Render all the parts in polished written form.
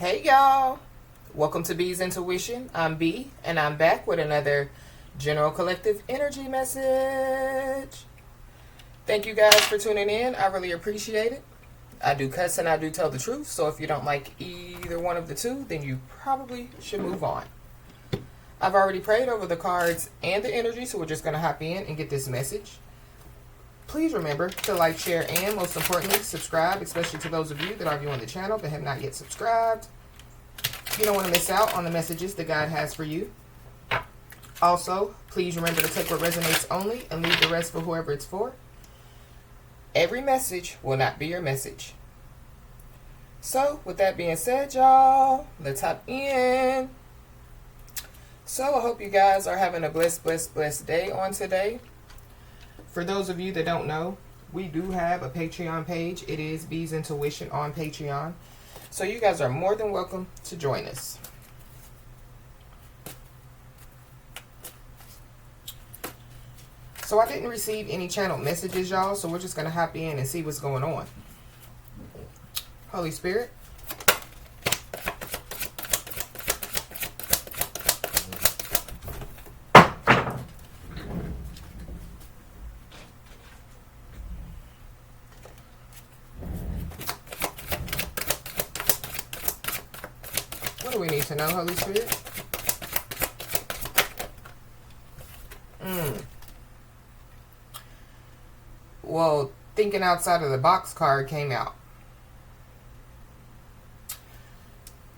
Hey y'all, welcome to B's Intuition. I'm B and I'm back with another general collective energy message. Thank you guys for tuning in. I really appreciate it. I do cuss and I do tell the truth, so if you don't like either one of the two, then you probably should move on. I've already prayed over the cards and the energy, so we're just going to hop in and get this message. Please remember to like, share, and most importantly, subscribe, especially to those of you that are viewing the channel but have not yet subscribed. You don't want to miss out on the messages that God has for you. Also, please remember to take what resonates only and leave the rest for whoever it's for. Every message will not be your message. So, with that being said, y'all, let's hop in. So, I hope you guys are having a blessed day on today. For those of you that don't know, we do have a Patreon page. It is B's Intuition on Patreon. So you guys are more than welcome to join us. So I didn't receive any channel messages, y'all. So we're just going to hop in and see what's going on. Holy Spirit. What do we need to know, Holy Spirit? Well, thinking outside of the box card came out.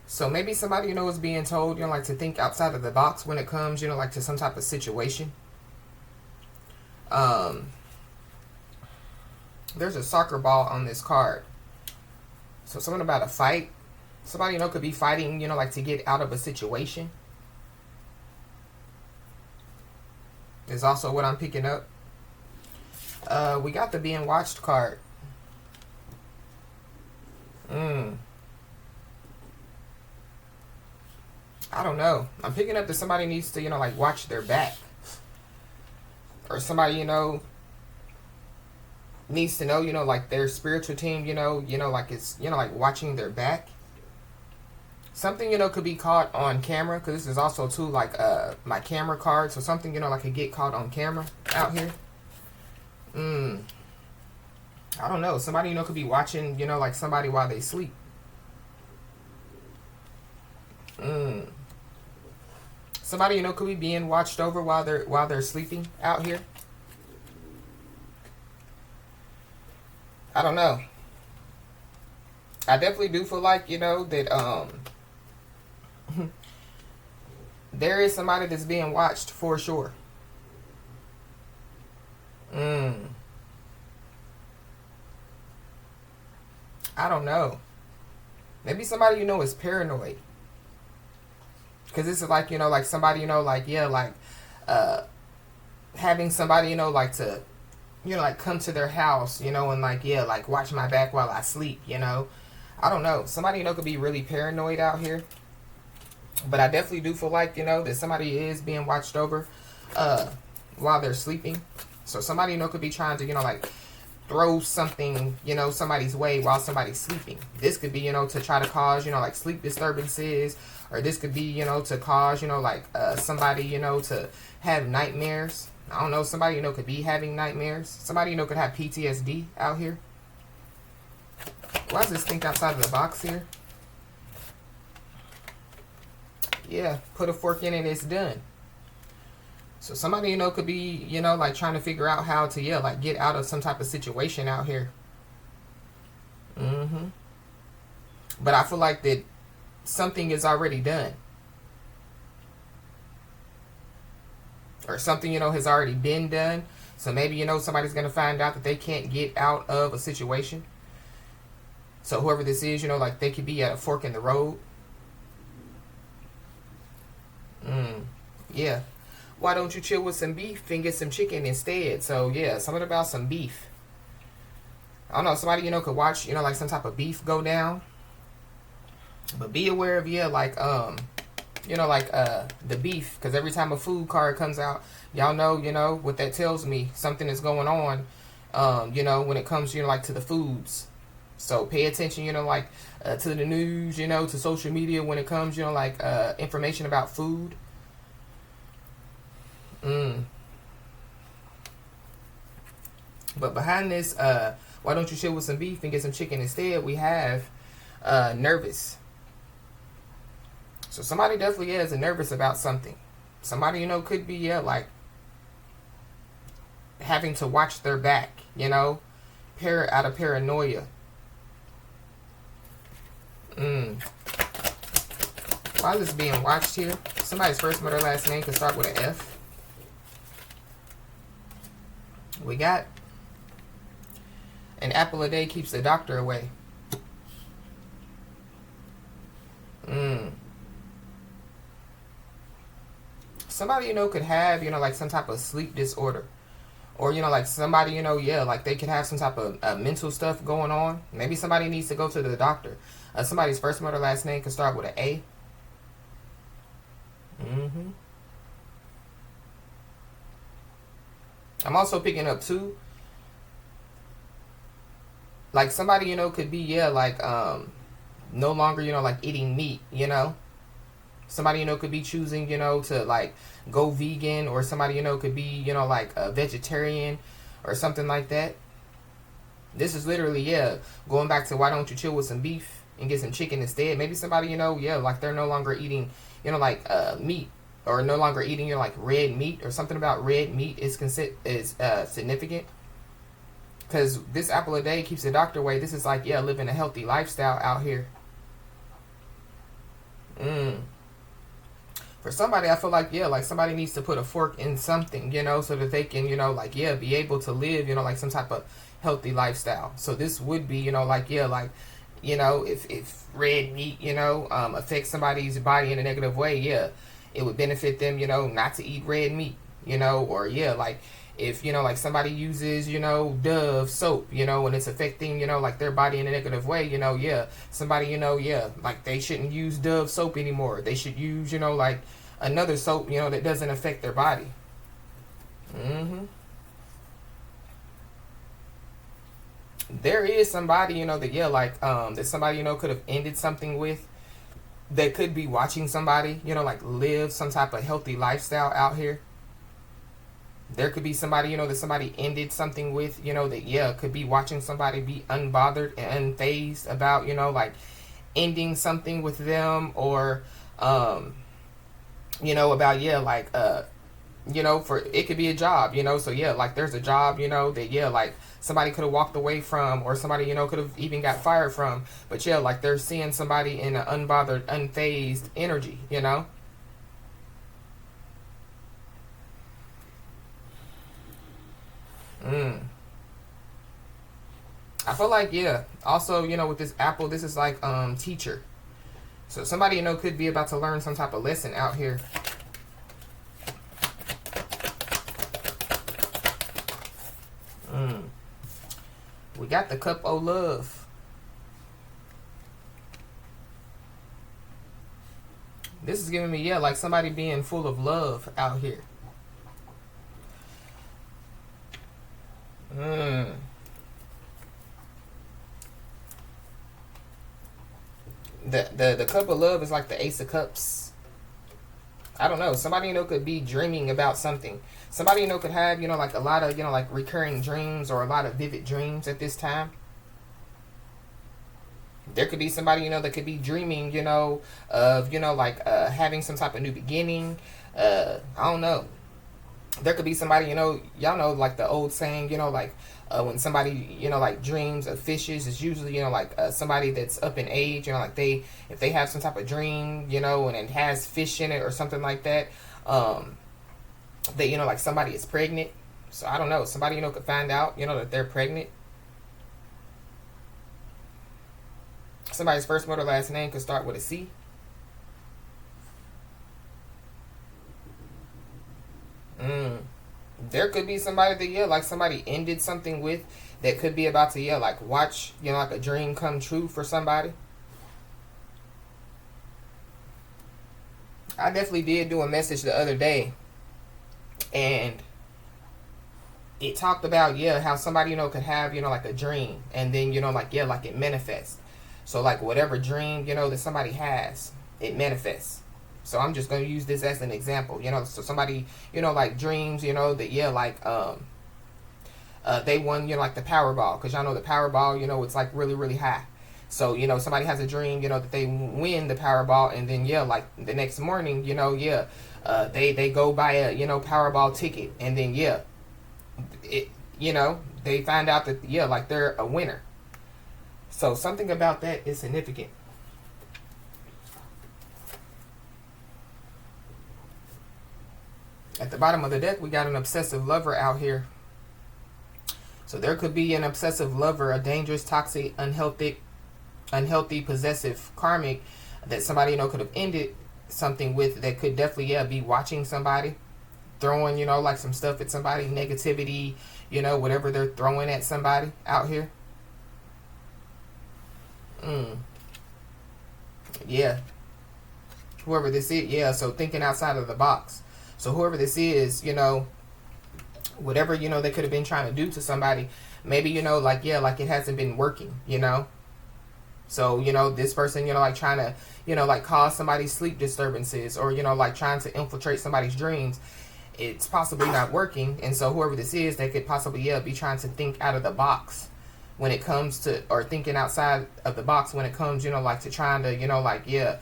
So maybe somebody, is being told, like to think outside of the box when it comes, like to some type of situation. There's a soccer ball on this card. So something about a fight. Somebody, could be fighting, like to get out of a situation. Is also what I'm picking up. We got the being watched card. I don't know. I'm picking up that somebody needs to, like watch their back. Or somebody, needs to know, like their spiritual team, like it's, like watching their back. Something, could be caught on camera. Because this is also, too, like my camera card. So something, like could get caught on camera out here. I don't know. Somebody, could be watching, like somebody while they sleep. Somebody, could be being watched over while they're sleeping out here. I don't know. I definitely do feel like, that, there is somebody that's being watched for sure. I don't know. Maybe somebody, is paranoid. Because this is like, like somebody, like, yeah, like, having somebody, like to, like come to their house, and like, yeah, like watch my back while I sleep, I don't know. Somebody, could be really paranoid out here. But I definitely do feel like, that somebody is being watched over while they're sleeping. So somebody, could be trying to, like throw something, somebody's way while somebody's sleeping. This could be, to try to cause, like sleep disturbances. Or this could be, to cause, like somebody, to have nightmares. I don't know. Somebody, could be having nightmares. Somebody, could have PTSD out here. Why does this think outside of the box here? Yeah, put a fork in it, it's done. So somebody, could be, like trying to figure out how to, yeah, like get out of some type of situation out here. But I feel like that something is already done. Or something, has already been done. So maybe, somebody's going to find out that they can't get out of a situation. So whoever this is, like they could be at a fork in the road. Yeah. Why don't you chill with some beef and get some chicken instead? So, yeah, something about some beef. I don't know. Somebody, could watch, like some type of beef go down. But be aware of, yeah, like, the beef. Because every time a food card comes out, y'all know, what that tells me. Something is going on, when it comes, like to the foods. So pay attention, like to the news, to social media when it comes, like information about food. But behind this, why don't you chill with some beef and get some chicken instead? We have nervous. So somebody definitely is nervous about something. Somebody, could be, like having to watch their back, out of paranoia. Why is this being watched here? Somebody's first or last name could start with an F. We got an apple a day keeps the doctor away. Somebody, could have, like some type of sleep disorder. Or, like somebody, like they could have some type of mental stuff going on. Maybe somebody needs to go to the doctor. Somebody's first or last name could start with an A. I'm also picking up too, like somebody, could be, like, no longer, like eating meat, Somebody, could be choosing, to like go vegan, or somebody, could be, like a vegetarian or something like that. This is literally, going back to why don't you chill with some beef and get some chicken instead. Maybe somebody, like they're no longer eating, like meat, or no longer eating, like red meat, or something about red meat is significant. Because this apple a day keeps the doctor away. This is like, living a healthy lifestyle out here. For somebody, I feel like, like somebody needs to put a fork in something, so that they can, like, be able to live, like some type of healthy lifestyle. So this would be, like, like, if red meat, affects somebody's body in a negative way, it would benefit them, not to eat red meat, or, like, if, like somebody uses, Dove soap, and it's affecting, like their body in a negative way, somebody, like they shouldn't use Dove soap anymore. They should use, like another soap, that doesn't affect their body. There is somebody, that, like, that somebody, could have ended something with, that could be watching somebody, like live some type of healthy lifestyle out here. There could be somebody, that somebody ended something with, that, could be watching somebody be unbothered and unfazed about, like ending something with them, or, about, like, for, it could be a job, so, like there's a job, that, like somebody could have walked away from, or somebody, could have even got fired from, but, like they're seeing somebody in an unbothered, unfazed energy, I feel like, also, with this apple, this is like, teacher. So somebody, could be about to learn some type of lesson out here. We got the cup of love. This is giving me, like somebody being full of love out here. The cup of love is like the Ace of Cups. I don't know. Somebody, could be dreaming about something. Somebody, could have, like a lot of, like recurring dreams, or a lot of vivid dreams at this time. There could be somebody, that could be dreaming, of, like having some type of new beginning. I don't know. There could be somebody, y'all know, like the old saying, like when somebody, like dreams of fishes, it's usually, like somebody that's up in age, like if they have some type of dream, and it has fish in it or something like that, that, like somebody is pregnant. So I don't know. Somebody, could find out, that they're pregnant. Somebody's first or last name could start with a C. There could be somebody that, like somebody ended something with, that could be about to, like watch, like a dream come true for somebody. I definitely did do a message the other day, and it talked about, yeah, how somebody, you know, could have, you know, like a dream, and then, you know, like, yeah, like it manifests. So like whatever dream, you know, that somebody has, it manifests. So I'm just going to use this as an example, you know. So somebody, you know, like dreams, you know, that, yeah, like they won, you know, like the Powerball, because y'all know the Powerball, you know, it's like really, really high. So, you know, somebody has a dream, you know, that they win the Powerball, and then, yeah, like the next morning, you know, yeah, they go buy a, you know, Powerball ticket, and then, yeah, it, you know, they find out that, yeah, like they're a winner. So something about that is significant. At the bottom of the deck, we got an obsessive lover out here. So there could be an obsessive lover, a dangerous, toxic, unhealthy, possessive, karmic that somebody, you know, could have ended something with, that could definitely, yeah, be watching somebody, throwing, you know, like some stuff at somebody, negativity, you know, whatever they're throwing at somebody out here. Yeah. Whoever this is, yeah, so thinking outside of the box. So whoever this is, you know, whatever, you know, they could have been trying to do to somebody, maybe, you know, like, yeah, like it hasn't been working, you know. So, you know, this person, you know, like trying to, you know, like cause somebody's sleep disturbances, or, you know, like trying to infiltrate somebody's dreams. It's possibly not working. And so whoever this is, they could possibly, yeah, be trying to think out of the box when it comes to, or thinking outside of the box when it comes, you know, like to trying to, you know, like, yeah,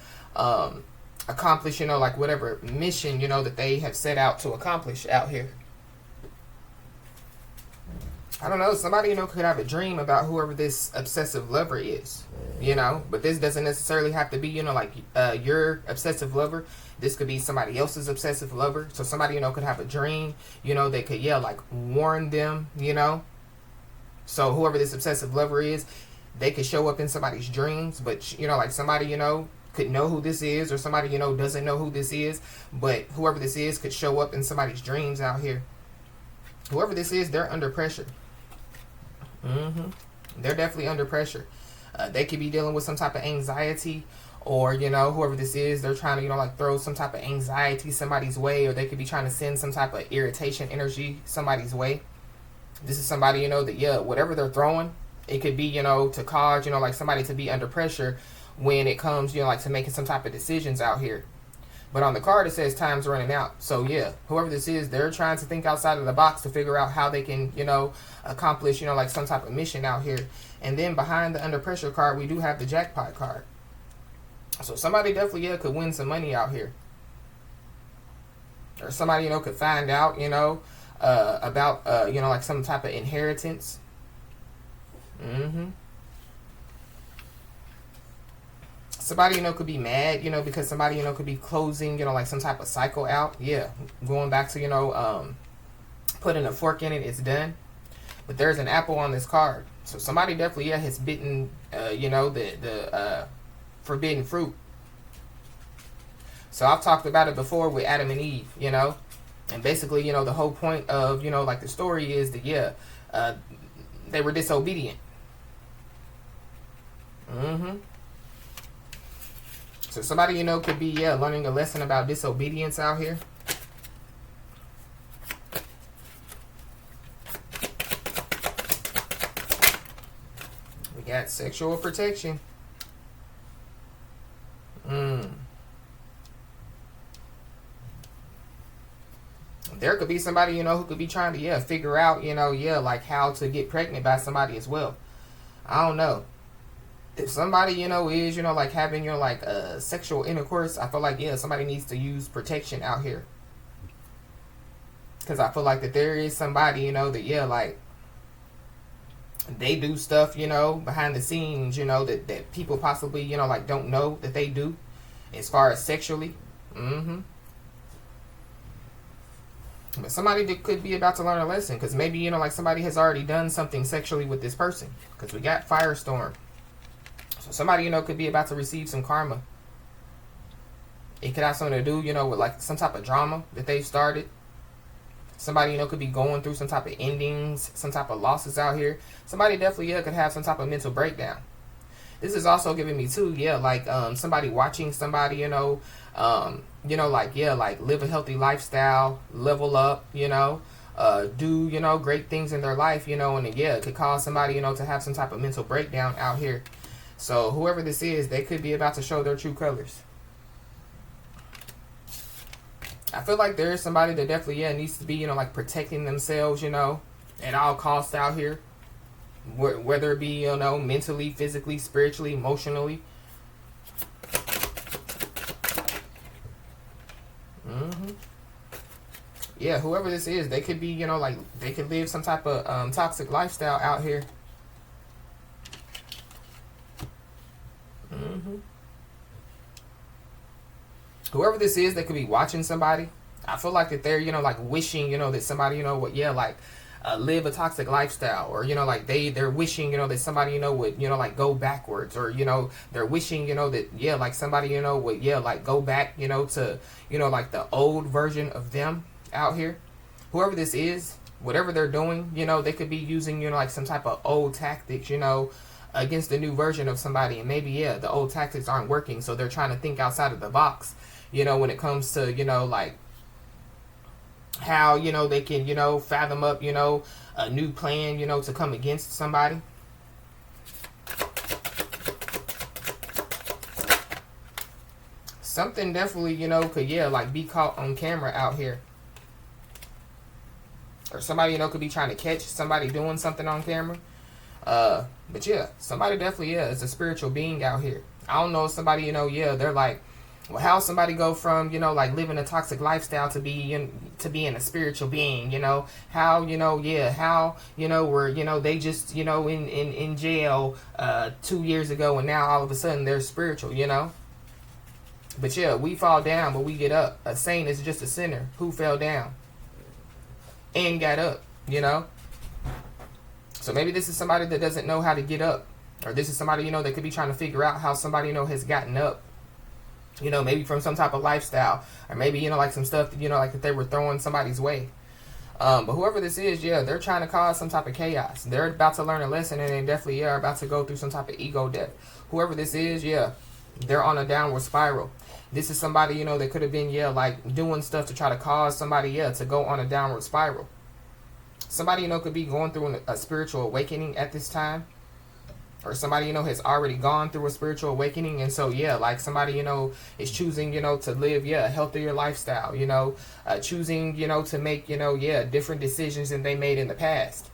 accomplish, you know, like whatever mission, you know, that they have set out to accomplish out here. I don't know, somebody, you know, could have a dream about whoever this obsessive lover is, you know, but this doesn't necessarily have to be, you know, like your obsessive lover. This could be somebody else's obsessive lover. So somebody, you know, could have a dream, you know, they could, yeah, like warn them, you know. So whoever this obsessive lover is, they could show up in somebody's dreams, but, you know, like somebody, you know, could know who this is, or somebody, you know, doesn't know who this is, but whoever this is could show up in somebody's dreams out here. Whoever this is, they're under pressure. They're definitely under pressure. They could be dealing with some type of anxiety, or, you know, whoever this is, they're trying to, you know, like throw some type of anxiety somebody's way, or they could be trying to send some type of irritation energy somebody's way. This is somebody, you know, that, yeah, whatever they're throwing, it could be, you know, to cause, you know, like somebody to be under pressure when it comes, you know, like to making some type of decisions out here. But on the card, it says time's running out. So, yeah, whoever this is, they're trying to think outside of the box to figure out how they can, you know, accomplish, you know, like some type of mission out here. And then behind the under pressure card, we do have the jackpot card. So somebody definitely, yeah, could win some money out here. Or somebody, you know, could find out, you know, about, you know, like some type of inheritance. Somebody, you know, could be mad, you know, because somebody, you know, could be closing, you know, like some type of cycle out. Yeah, going back to, you know, putting a fork in it, it's done. But there's an apple on this card. So somebody definitely, yeah, has bitten, you know, the forbidden fruit. So I've talked about it before with Adam and Eve, you know. And basically, you know, the whole point of, you know, like the story is that, yeah, they were disobedient. So somebody, you know, could be, yeah, learning a lesson about disobedience out here. We got sexual protection. There could be somebody, you know, who could be trying to, yeah, figure out, you know, yeah, like how to get pregnant by somebody as well. I don't know. If somebody, you know, is, you know, like having, you know, like sexual intercourse, I feel like, yeah, somebody needs to use protection out here. Because I feel like that there is somebody, you know, that, yeah, like they do stuff, you know, behind the scenes, you know, that people possibly, you know, like don't know that they do as far as sexually. But somebody that could be about to learn a lesson, because maybe, you know, like somebody has already done something sexually with this person, because we got Firestorm. So somebody, you know, could be about to receive some karma. It could have something to do, you know, with like some type of drama that they've started. Somebody, you know, could be going through some type of endings, some type of losses out here. Somebody definitely, yeah, could have some type of mental breakdown. This is also giving me too, yeah, like somebody watching somebody, you know, like, yeah, like live a healthy lifestyle, level up, you know, do, you know, great things in their life, you know, and yeah, it could cause somebody, you know, to have some type of mental breakdown out here. So whoever this is, they could be about to show their true colors. I feel like there is somebody that definitely, yeah, needs to be, you know, like protecting themselves, you know, at all costs out here. Whether it be, you know, mentally, physically, spiritually, emotionally. Yeah, whoever this is, they could be, you know, like, they could live some type of toxic lifestyle out here. Whoever this is, they could be watching somebody. I feel like that they're, you know, like wishing, you know, that somebody, you know, what, yeah, like live a toxic lifestyle, or, you know, like they're wishing, you know, that somebody, you know, would, you know, like go backwards, or, you know, they're wishing, you know, that, yeah, like somebody, you know, would, yeah, like go back, you know, to, you know, like the old version of them out here. Whoever this is, whatever they're doing, you know, they could be using, you know, like some type of old tactics, you know, against the new version of somebody. And maybe, yeah, the old tactics aren't working, so they're trying to think outside of the box, you know, when it comes to, you know, like how, you know, they can, you know, fathom up, you know, a new plan, you know, to come against somebody. Something definitely, you know, could, yeah, like be caught on camera out here. Or somebody, you know, could be trying to catch somebody doing something on camera. But yeah, somebody definitely, yeah, is a spiritual being out here. I don't know if somebody, you know, yeah, they're like, well, how somebody go from, you know, like living a toxic lifestyle to being a spiritual being, you know? How, you know, yeah, how, you know, were, you know, they just, you know, in jail 2 years ago, and now all of a sudden they're spiritual, you know? But yeah, we fall down, but we get up. A saint is just a sinner who fell down and got up, you know? So maybe this is somebody that doesn't know how to get up. Or this is somebody, you know, that could be trying to figure out how somebody, you know, has gotten up. You know, maybe from some type of lifestyle. Or maybe, you know, like some stuff, you know, like that they were throwing somebody's way. But whoever this is, yeah, they're trying to cause some type of chaos. They're about to learn a lesson, and they definitely, yeah, are about to go through some type of ego death. Whoever this is, yeah, they're on a downward spiral. This is somebody, you know, that could have been, yeah, like doing stuff to try to cause somebody, yeah, to go on a downward spiral. Somebody, you know, could be going through a spiritual awakening at this time. Or somebody, you know, has already gone through a spiritual awakening. And so, yeah, like somebody, you know, is choosing, you know, to live, yeah, a healthier lifestyle, you know, choosing, you know, to make, you know, yeah, different decisions than they made in the past.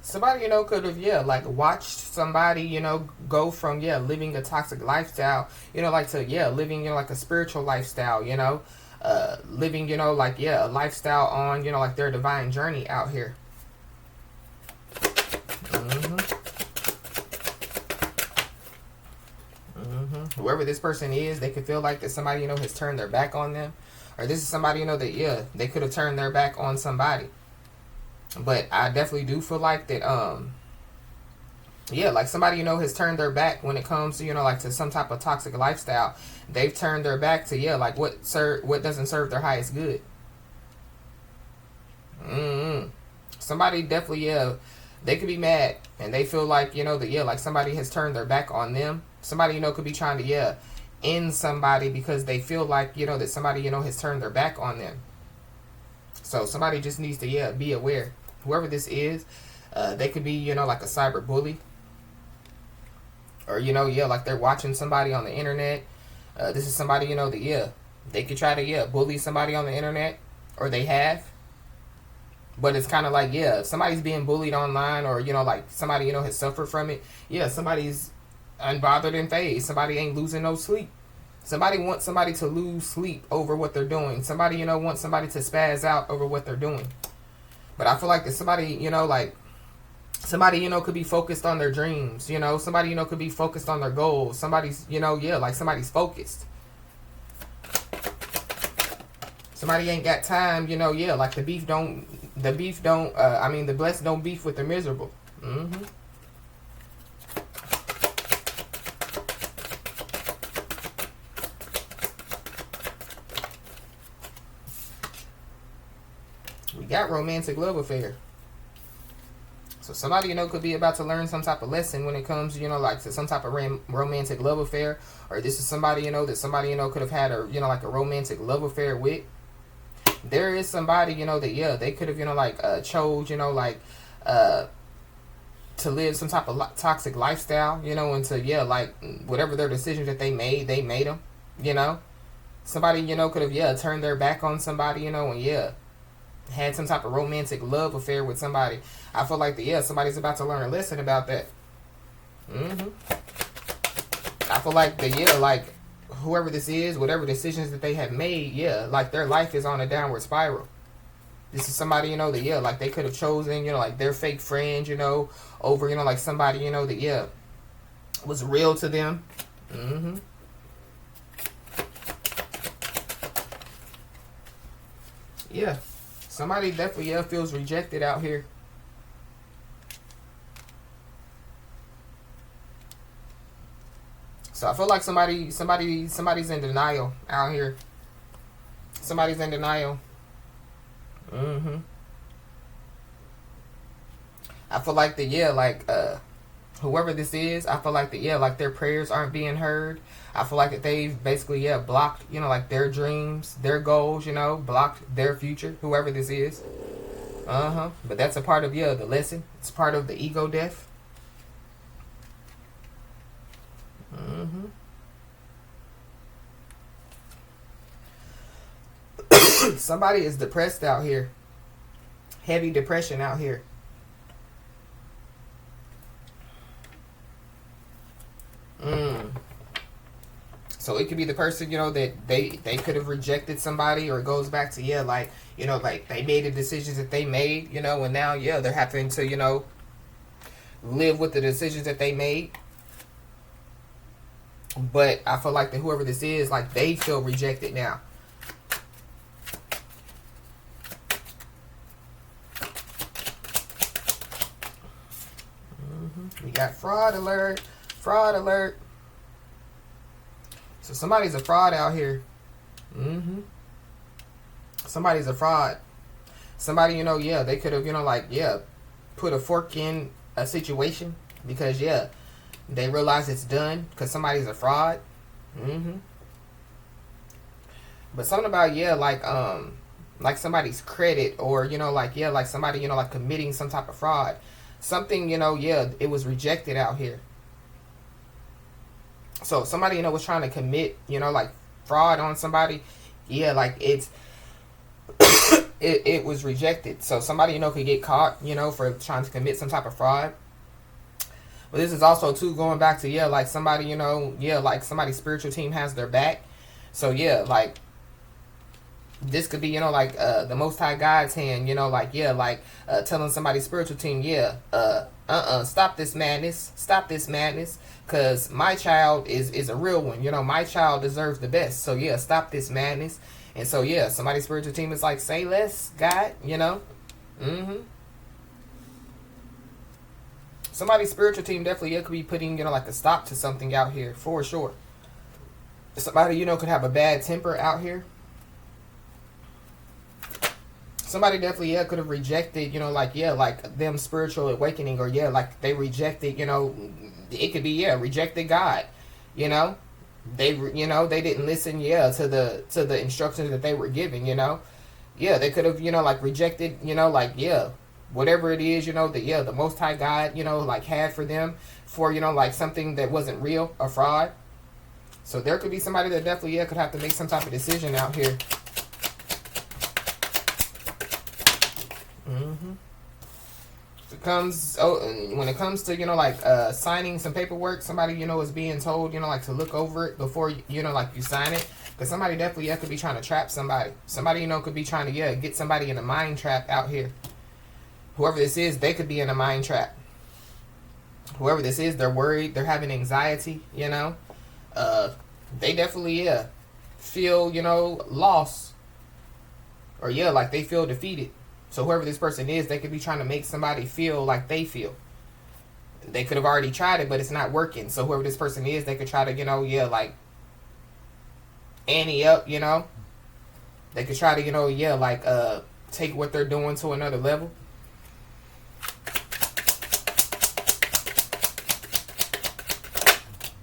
Somebody, you know, could have, yeah, like watched somebody, you know, go from, yeah, living a toxic lifestyle, you know, like to, yeah, living, you know, like a spiritual lifestyle, you know. Living, you know, like, yeah, a lifestyle on, you know, like their divine journey out here. Whoever this person is, they could feel like that somebody, you know, has turned their back on them. Or this is somebody, you know, that, yeah, they could have turned their back on somebody. But I definitely do feel like that, yeah, like somebody, you know, has turned their back when it comes to, you know, like to some type of toxic lifestyle. They've turned their back to, yeah, like what doesn't serve their highest good. Somebody definitely, yeah, they could be mad and they feel like, you know, that, yeah, like somebody has turned their back on them. Somebody, you know, could be trying to, yeah, end somebody because they feel like, you know, that somebody, you know, has turned their back on them. So somebody just needs to, yeah, be aware. Whoever this is, they could be, you know, like a cyber bully. Or, you know, yeah, like they're watching somebody on the internet. This is somebody, you know, that, yeah, they could try to, yeah, bully somebody on the internet. Or they have. But it's kind of like, yeah, if somebody's being bullied online, or, you know, like somebody, you know, has suffered from it. Yeah, somebody's unbothered and phased. Somebody ain't losing no sleep. Somebody wants somebody to lose sleep over what they're doing. Somebody, you know, wants somebody to spaz out over what they're doing. But I feel like that somebody, you know, like, somebody, you know, could be focused on their dreams, you know. Somebody, you know, could be focused on their goals. Somebody's, you know, yeah, like somebody's focused. Somebody ain't got time, you know, yeah, like the blessed don't beef with the miserable. We got romantic love affair. So somebody, you know, could be about to learn some type of lesson when it comes, you know, like to some type of romantic love affair. Or this is somebody, you know, that somebody, you know, could have had a, you know, like a romantic love affair with. There is somebody, you know, that, yeah, they could have, you know, like chose, you know, like to live some type of toxic lifestyle, you know, and to, yeah, like whatever their decisions that they made them, you know. Somebody, you know, could have, yeah, turned their back on somebody, you know, and, yeah, had some type of romantic love affair with somebody. I feel like, yeah, somebody's about to learn a lesson about that. I feel like, yeah, like, whoever this is, whatever decisions that they have made, yeah, like, their life is on a downward spiral. This is somebody, you know, that, yeah, like, they could have chosen, you know, like, their fake friend, you know, over, you know, like, somebody, you know, that, yeah, was real to them. Yeah. Somebody definitely, yeah, feels rejected out here. So I feel like somebody's in denial out here. Somebody's in denial. I feel like that, yeah, like whoever this is, I feel like that, yeah, like their prayers aren't being heard. I feel like that they've basically, yeah, blocked, you know, like their dreams, their goals, you know, blocked their future, whoever this is. But that's a part of, yeah, the lesson. It's part of the ego death. Somebody is depressed out here. Heavy depression out here. So it could be the person, you know, that they could have rejected somebody, or it goes back to, yeah, like, you know, like they made the decisions that they made, you know, and now, yeah, they're having to, you know, live with the decisions that they made. But I feel like that whoever this is, like, they feel rejected now. We got fraud alert. Fraud alert. So somebody's a fraud out here. Somebody's a fraud. Somebody, you know, yeah, they could have, you know, like, yeah, put a fork in a situation because, yeah, they realize it's done because somebody's a fraud. But something about, yeah, like somebody's credit, or, you know, like, yeah, like somebody, you know, like committing some type of fraud. Something, you know, yeah, it was rejected out here. So somebody, you know, was trying to commit, you know, like fraud on somebody. Yeah, like it's it was rejected. So somebody, you know, could get caught, you know, for trying to commit some type of fraud. But this is also too going back to, yeah, like somebody, you know, yeah, like somebody's spiritual team has their back. So yeah, like this could be, you know, like the Most High God's hand, you know, like, yeah, like telling somebody's spiritual team, yeah, stop this madness, because my child is a real one, you know, my child deserves the best, so yeah, stop this madness. And so, yeah, somebody's spiritual team is like, say less, God, you know. Somebody's spiritual team definitely, yeah, could be putting, you know, like a stop to something out here, for sure. Somebody, you know, could have a bad temper out here. Somebody definitely, yeah, could have rejected, you know, like, yeah, like them spiritual awakening, or, yeah, like they rejected, you know, it could be, yeah, rejected God, you know. They, you know, they didn't listen, yeah, to the instructions that they were given, you know. Yeah, they could have, you know, like rejected, you know, like, yeah, whatever it is, you know, that, yeah, the Most High God, you know, like had for them, for, you know, like something that wasn't real, a fraud. So there could be somebody that definitely, yeah, could have to make some type of decision out here. When it comes to, you know, like signing some paperwork, somebody, you know, is being told, you know, like to look over it before, you know, like you sign it. Because somebody definitely, yeah, could be trying to trap somebody. Somebody, you know, could be trying to, yeah, get somebody in a mind trap out here. Whoever this is, they could be in a mind trap. Whoever this is, they're worried, they're having anxiety, you know. They definitely, yeah, feel, you know, lost. Or, yeah, like they feel defeated. So whoever this person is, they could be trying to make somebody feel like they feel. They could have already tried it, but it's not working. So whoever this person is, they could try to, you know, yeah, like ante up, you know. They could try to, you know, yeah, like take what they're doing to another level.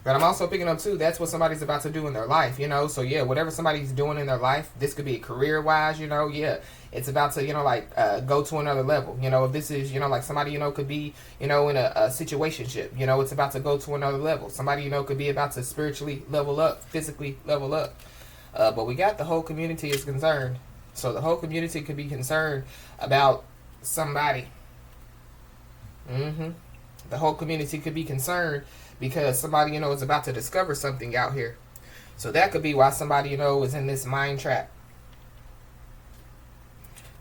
But I'm also picking up too, that's what somebody's about to do in their life, you know. So yeah, whatever somebody's doing in their life, this could be career wise, you know. Yeah, it's about to, you know, like go to another level, you know. If this is, you know, like somebody, you know, could be, you know, in a situationship, you know, it's about to go to another level. Somebody, you know, could be about to spiritually level up, physically level up. But we got the whole community is concerned. So the whole community could be concerned about somebody. The whole community could be concerned because somebody, you know, is about to discover something out here. So that could be why somebody, you know, is in this mind trap.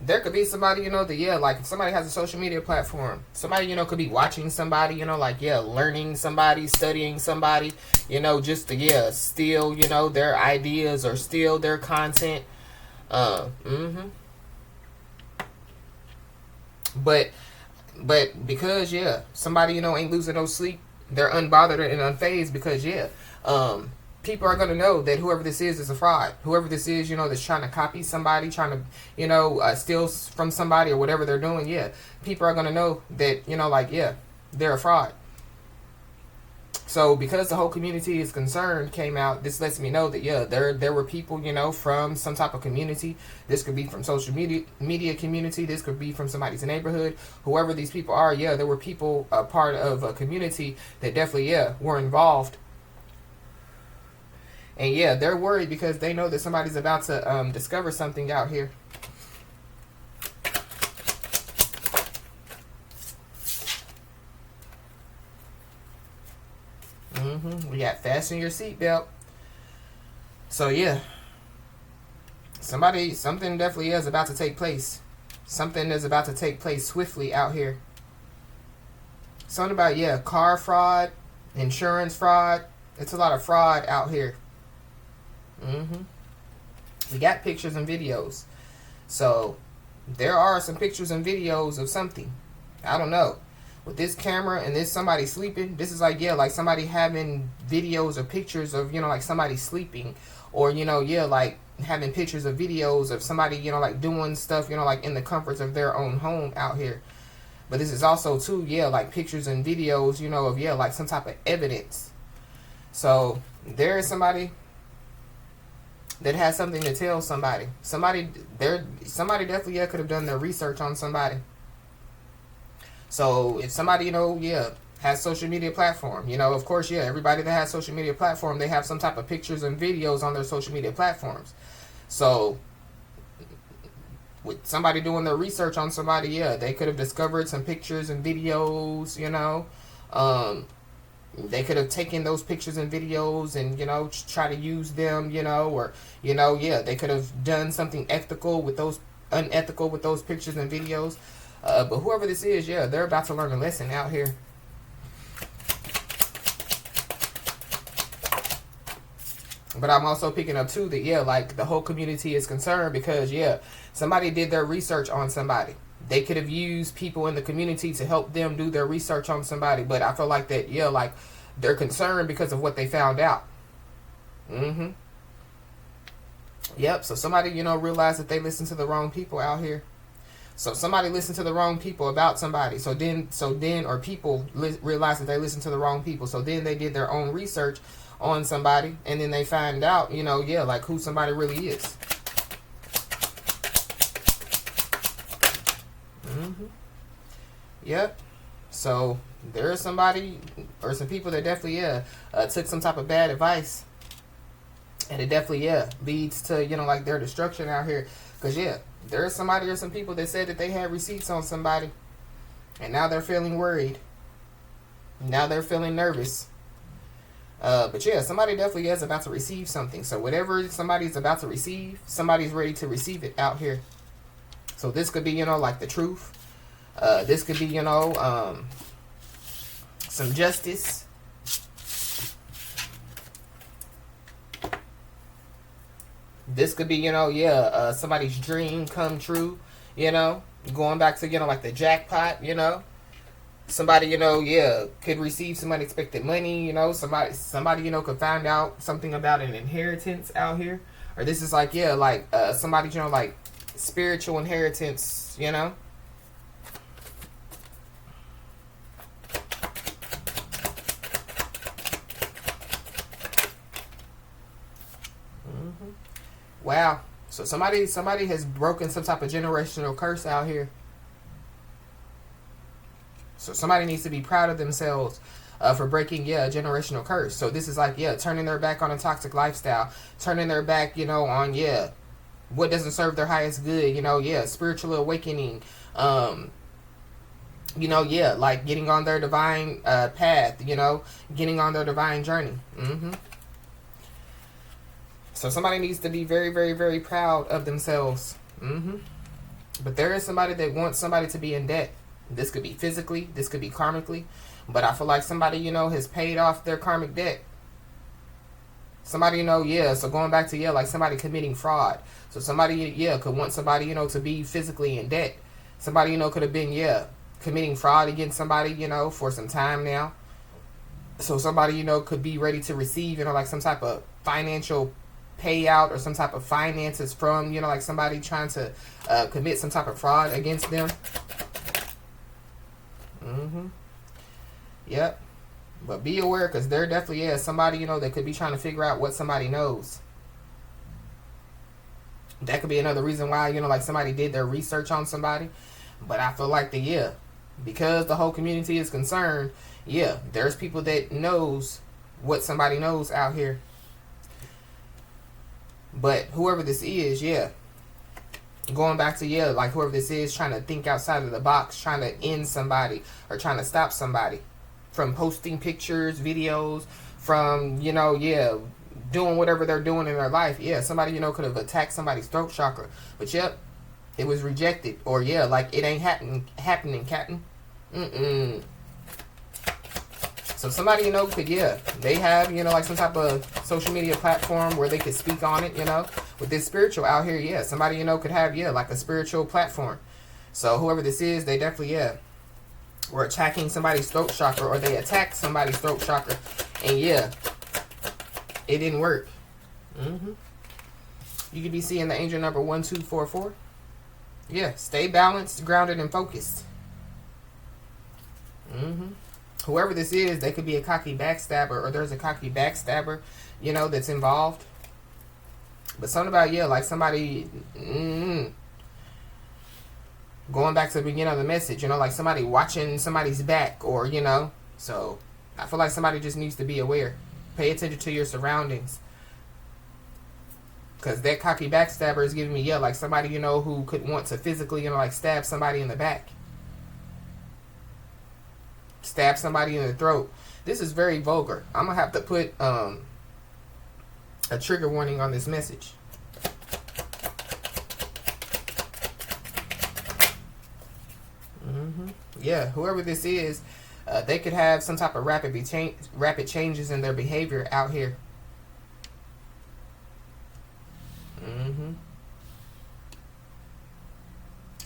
There could be somebody, you know, that, yeah, like if somebody has a social media platform, somebody, you know, could be watching somebody, you know, like, yeah, learning somebody, studying somebody, you know, just to, yeah, steal, you know, their ideas or steal their content. But because, yeah, somebody, you know, ain't losing no sleep, they're unbothered and unfazed because, yeah, people are going to know that whoever this is a fraud. Whoever this is, you know, that's trying to copy somebody, trying to, you know, steal from somebody or whatever they're doing, yeah, people are going to know that, you know, like, yeah, they're a fraud. So because the whole community is concerned came out, this lets me know that, yeah, there were people, you know, from some type of community. This could be from social media community. This could be from somebody's neighborhood. Whoever these people are, yeah, there were people a part of a community that definitely, yeah, were involved. And yeah, they're worried because they know that somebody's about to discover something out here. We got fasten your seatbelt. So yeah, something definitely is about to take place. Something is about to take place swiftly out here. Something about, yeah, car fraud, insurance fraud. It's a lot of fraud out here. We got pictures and videos. So there are some pictures and videos of something. I don't know. With this camera and this somebody sleeping, this is like, yeah, like somebody having videos or pictures of, you know, like somebody sleeping. Or, you know, yeah, like having pictures or videos of somebody, you know, like doing stuff, you know, like in the comforts of their own home out here. But this is also too, yeah, like pictures and videos, you know, of, yeah, like some type of evidence. So there is somebody that has something to tell somebody. Somebody definitely, yeah, could have done their research on somebody. So if somebody, you know, yeah, has social media platform, you know, of course, yeah, everybody that has social media platform, they have some type of pictures and videos on their social media platforms. So with somebody doing their research on somebody, yeah, they could have discovered some pictures and videos, you know. They could have taken those pictures and videos and, you know, try to use them, you know, or, you know, yeah, they could have done something unethical with those pictures and videos. But whoever this is, yeah, they're about to learn a lesson out here. But I'm also picking up too that, yeah, like the whole community is concerned because, yeah, somebody did their research on somebody. They could have used people in the community to help them do their research on somebody. But I feel like that, yeah, like they're concerned because of what they found out. Yep, so somebody, you know, realized that they listened to the wrong people out here. So somebody listened to the wrong people about somebody. So then, or people realized that they listened to the wrong people. So then they did their own research on somebody, and then they find out, you know, yeah, like who somebody really is. Yep. So there is somebody or some people that definitely, yeah, took some type of bad advice, and it definitely, yeah, leads to, you know, like their destruction out here. Because, yeah, there is somebody or some people that said that they had receipts on somebody, and now they're feeling worried. Now they're feeling nervous. But, yeah, somebody definitely is about to receive something. So whatever somebody's about to receive, somebody's ready to receive it out here. So this could be, you know, like the truth. This could be, you know, some justice. This could be, you know, yeah, somebody's dream come true, you know, going back to, you know, like the jackpot, you know. Somebody, you know, yeah, could receive some unexpected money, you know. Somebody, you know, could find out something about an inheritance out here. Or this is like, yeah, like somebody, you know, like spiritual inheritance, you know. Wow. So somebody has broken some type of generational curse out here. So somebody needs to be proud of themselves for breaking, a generational curse. So this is like, turning their back on a toxic lifestyle, turning their back, on, what doesn't serve their highest good, spiritual awakening, like getting on their divine path, getting on their divine journey. So somebody needs to be very, very, very proud of themselves. But there is somebody that wants somebody to be in debt. This could be physically, this could be karmically, but I feel like somebody, has paid off their karmic debt. Somebody, so going back to, like somebody committing fraud. So somebody, could want somebody, to be physically in debt. Somebody, could have been, committing fraud against somebody, for some time now. So somebody, could be ready to receive, like some type of financial payout or some type of finances from, like somebody trying to commit some type of fraud against them. Yep. But be aware, because there definitely is somebody, that could be trying to figure out what somebody knows. That could be another reason why, like somebody did their research on somebody. But I feel like because the whole community is concerned, there's people that knows what somebody knows out here. But whoever this is, going back to, like whoever this is trying to think outside of the box, trying to end somebody or trying to stop somebody from posting pictures, videos, from, doing whatever they're doing in their life. Somebody, could have attacked somebody's throat chakra. But it was rejected. Or like it ain't happening, Captain. So somebody, could, they have, like some type of social media platform where they could speak on it, with this spiritual out here, somebody, could have, like a spiritual platform. So whoever this is, they definitely, were attacking somebody's throat chakra, or they attacked somebody's throat chakra, and it didn't work. You could be seeing the angel number 1244. Stay balanced, grounded, and focused. Whoever this is, they could be a cocky backstabber, or there's a cocky backstabber, that's involved. But something about, like somebody, going back to the beginning of the message, like somebody watching somebody's back, or, so I feel like somebody just needs to be aware. Pay attention to your surroundings. Because that cocky backstabber is giving me, like somebody, who could want to physically, like stab somebody in the back. Stab somebody in the throat. This is very vulgar. I'm going to have to put a trigger warning on this message. Whoever this is, they could have some type of rapid changes in their behavior out here.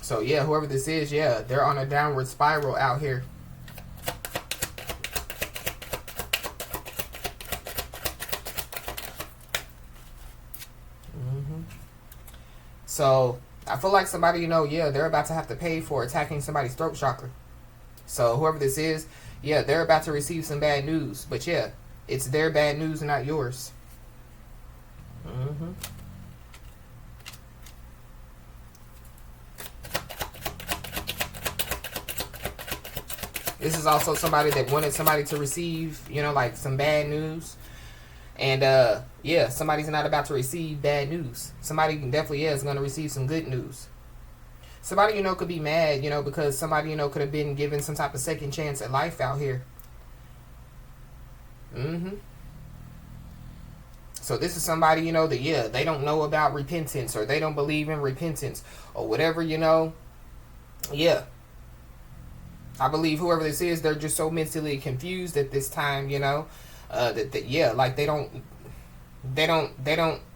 So whoever this is, they're on a downward spiral out here. So I feel like somebody, they're about to have to pay for attacking somebody's throat chakra. So whoever this is, they're about to receive some bad news. But it's their bad news and not yours. This is also somebody that wanted somebody to receive, like some bad news. And, somebody's not about to receive bad news. Somebody definitely is going to receive some good news. Somebody, could be mad, because somebody, could have been given some type of second chance at life out here. So this is somebody, that, they don't know about repentance, or they don't believe in repentance, or whatever, I believe whoever this is, they're just so mentally confused at this time, like they don't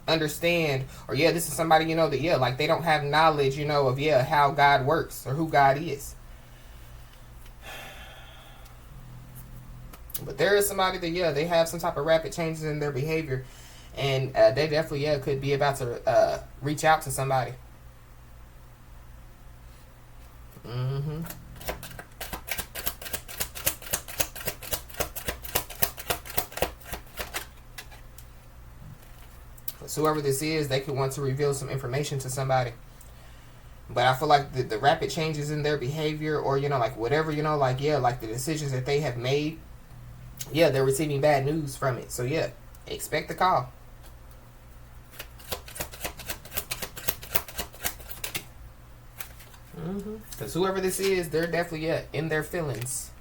understand, or this is somebody, that like they don't have knowledge, of how God works or who God is. But there is somebody that they have some type of rapid changes in their behavior, and they definitely could be about to reach out to somebody. Because whoever this is, they could want to reveal some information to somebody. But I feel like the rapid changes in their behavior, or, you know, like whatever, you know, like, yeah, like the decisions that they have made, yeah, they're receiving bad news from it. So, yeah, expect the call. Because whoever this is, they're definitely, yeah, in their feelings.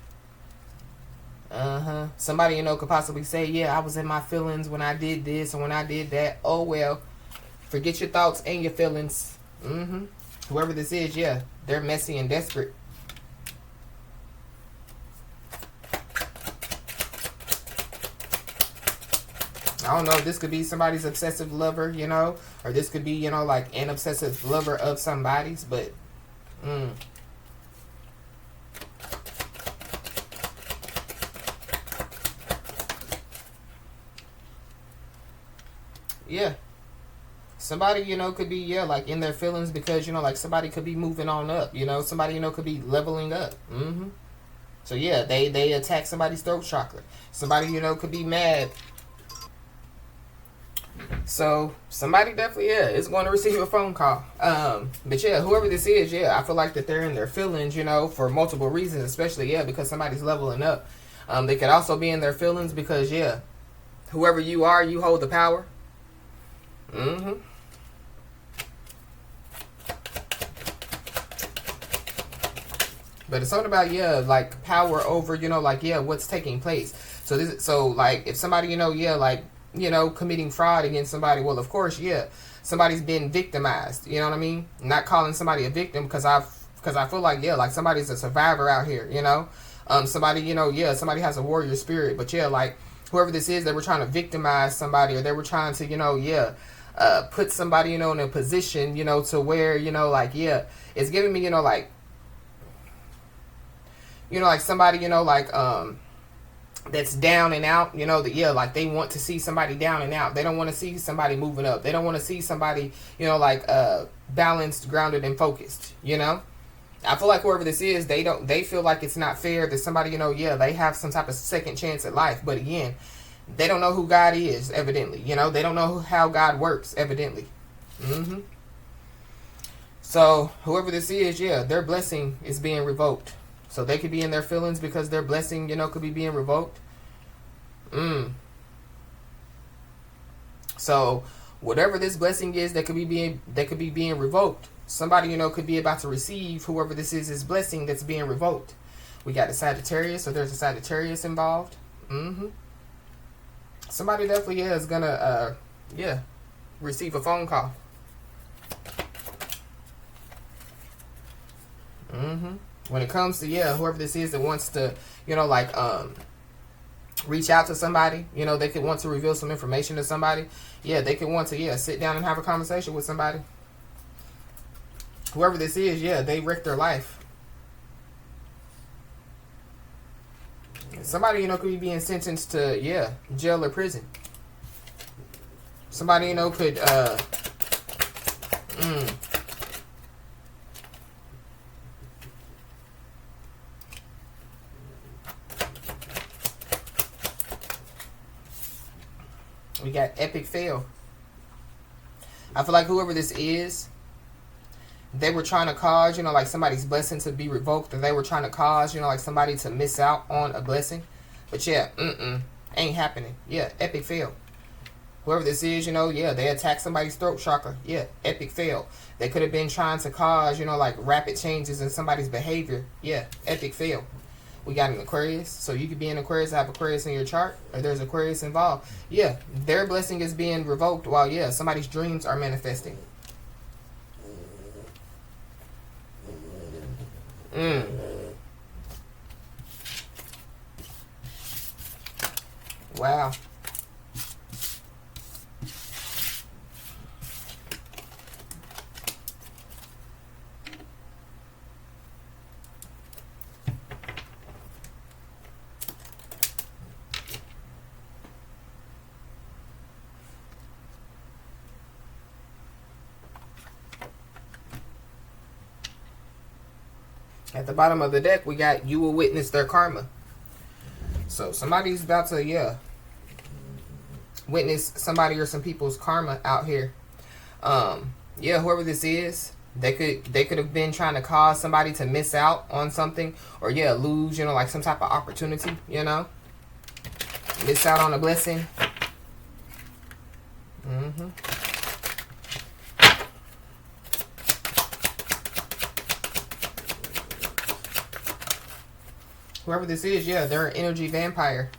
Somebody, you know, could possibly say, yeah, I was in my feelings when I did this and when I did that. Oh, well, forget your thoughts and your feelings. Whoever this is, yeah, they're messy and desperate. I don't know, this could be somebody's obsessive lover, you know, or this could be, you know, like an obsessive lover of somebody's, but, yeah. Somebody, you know, could be, yeah, like in their feelings because, you know, like somebody could be moving on up, you know, somebody, you know, could be leveling up. So, yeah, they attack somebody's throat chakra. Somebody, you know, could be mad. So, somebody definitely, yeah, is going to receive a phone call. But, yeah, whoever this is, yeah, I feel like that they're in their feelings, you know, for multiple reasons, especially, yeah, because somebody's leveling up. They could also be in their feelings because, yeah, whoever you are, you hold the power. But it's something about, yeah, like power over, you know, like, yeah, what's taking place. So like if somebody, you know, yeah, like, you know, committing fraud against somebody, well, of course, yeah, somebody's been victimized. You know what I mean? Not calling somebody a victim because I feel like, yeah, like somebody's a survivor out here, you know. Somebody, you know, yeah, somebody has a warrior spirit, but yeah, like whoever this is, they were trying to victimize somebody, or they were trying to, you know, yeah, put somebody, you know, in a position, you know, to where, you know, like, yeah, it's giving me, you know, like somebody, you know, like, that's down and out, you know, that, yeah, like they want to see somebody down and out. They don't want to see somebody moving up. They don't want to see somebody, you know, like, balanced, grounded, and focused, you know. I feel like whoever this is, they feel like it's not fair that somebody, you know, yeah, they have some type of second chance at life. But again, they don't know who God is, evidently, you know. They don't know how God works, evidently. So, whoever this is, yeah, their blessing is being revoked. So they could be in their feelings because their blessing, you know, could be being revoked. So whatever this blessing is that could be being revoked, somebody, you know, could be about to receive whoever this is blessing that's being revoked. We got the Sagittarius, so there's a Sagittarius involved. Somebody definitely, yeah, is gonna receive a phone call. When it comes to, yeah, whoever this is that wants to, you know, like, reach out to somebody, you know, they could want to reveal some information to somebody. Yeah, they could want to, yeah, sit down and have a conversation with somebody. Whoever this is, yeah, they wrecked their life. Somebody, you know, could be being sentenced to, yeah, jail or prison. Somebody, you know, could, we got epic fail. I feel like whoever this is, they were trying to cause, you know, like somebody's blessing to be revoked, or they were trying to cause, you know, like somebody to miss out on a blessing. But yeah, ain't happening. Yeah, epic fail. Whoever this is, you know, yeah, they attacked somebody's throat chakra. Yeah, epic fail. They could have been trying to cause, you know, like rapid changes in somebody's behavior. Yeah, epic fail. We got an Aquarius, so you could be an Aquarius, have Aquarius in your chart, or there's Aquarius involved. Yeah, their blessing is being revoked while, yeah, somebody's dreams are manifesting. Wow. At the bottom of the deck, we got you will witness their karma. So somebody's about to, yeah, witness somebody or some people's karma out here. Yeah, whoever this is, they could have been trying to cause somebody to miss out on something, or yeah, lose, you know, like some type of opportunity, you know, miss out on a blessing. Whoever this is, yeah, they're an energy vampire.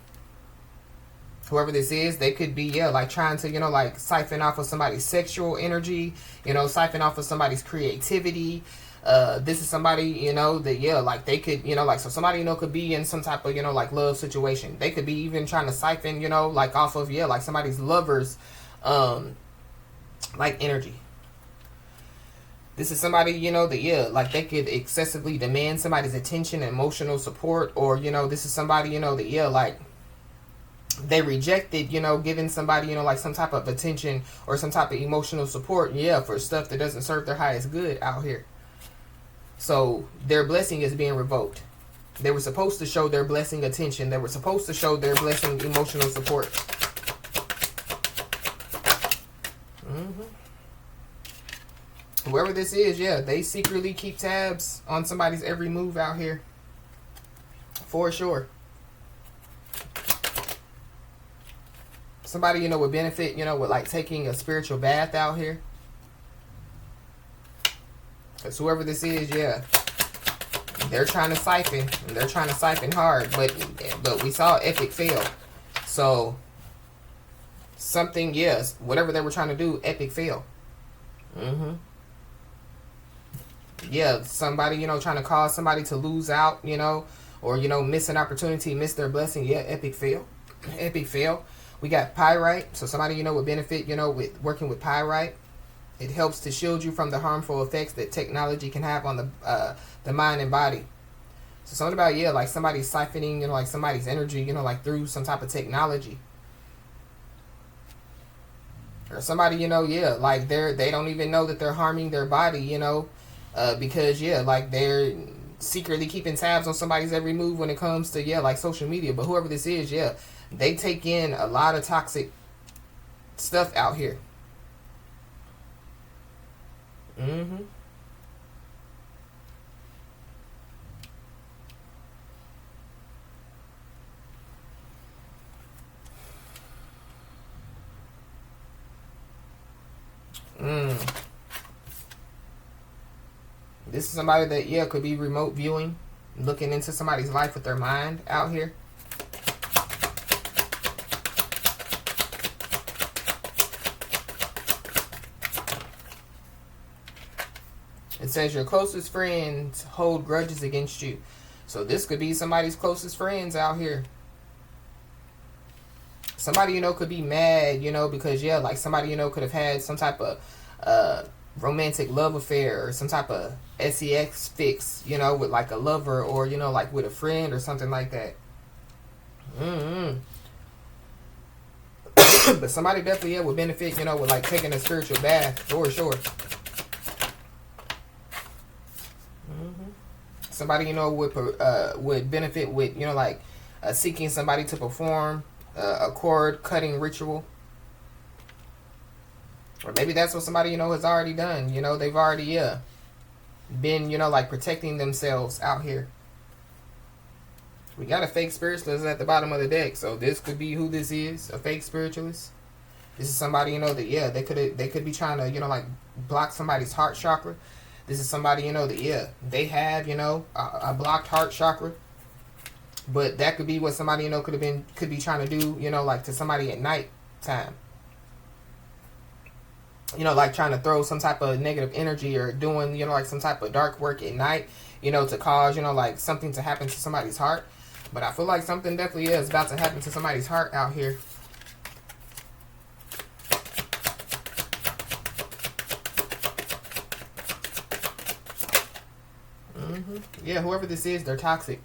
Whoever this is, they could be, yeah, like trying to, you know, like siphon off of somebody's sexual energy, you know, siphon off of somebody's creativity. This is somebody, you know, that, yeah, like they could, you know, like, so somebody, you know, could be in some type of, you know, like love situation. They could be even trying to siphon, you know, like off of, yeah, like somebody's lover's, like energy. This is somebody, you know, that, yeah, like they could excessively demand somebody's attention and emotional support. Or, you know, this is somebody, you know, that, yeah, like they rejected, you know, giving somebody, you know, like some type of attention or some type of emotional support, yeah, for stuff that doesn't serve their highest good out here. So their blessing is being revoked. They were supposed to show their blessing attention. They were supposed to show their blessing emotional support. Whoever this is, yeah, they secretly keep tabs on somebody's every move out here. For sure. Somebody, you know, would benefit, you know, with like taking a spiritual bath out here. Because whoever this is, yeah, they're trying to siphon. And they're trying to siphon hard. But we saw epic fail. So, something, yes, whatever they were trying to do, epic fail. Yeah, somebody, you know, trying to cause somebody to lose out, you know, or, you know, miss an opportunity, miss their blessing. Yeah, epic fail. Epic fail. We got pyrite. So somebody, you know, would benefit, you know, with working with pyrite. It helps to shield you from the harmful effects that technology can have on the mind and body. So something about, yeah, like somebody siphoning, you know, like somebody's energy, you know, like through some type of technology. Or somebody, you know, yeah, like they don't even know that they're harming their body, you know, because, yeah, like they're secretly keeping tabs on somebody's every move when it comes to, yeah, like social media. But whoever this is, yeah, they take in a lot of toxic stuff out here. This is somebody that, yeah, could be remote viewing, looking into somebody's life with their mind out here. It says your closest friends hold grudges against you. So this could be somebody's closest friends out here. Somebody, you know, could be mad, you know, because, yeah, like somebody, you know, could have had some type of romantic love affair or some type of sex fix, you know, with like a lover or, you know, like with a friend or something like that. But somebody definitely, yeah, would benefit, you know, with like taking a spiritual bath, for sure. Somebody, you know, would benefit with, you know, like seeking somebody to perform a cord cutting ritual. Or maybe that's what somebody, you know, has already done. You know, they've already been, you know, like protecting themselves out here. We got a fake spiritualist at the bottom of the deck. So this could be who this is, a fake spiritualist. This is somebody, you know, that, yeah, they could be trying to, you know, like block somebody's heart chakra. This is somebody, you know, that, yeah, they have, you know, a blocked heart chakra. But that could be what somebody, you know, could be trying to do, you know, like to somebody at night time. You know, like trying to throw some type of negative energy or doing, you know, like some type of dark work at night, you know, to cause, you know, like something to happen to somebody's heart. But I feel like something definitely is about to happen to somebody's heart out here. Yeah, whoever this is, they're toxic.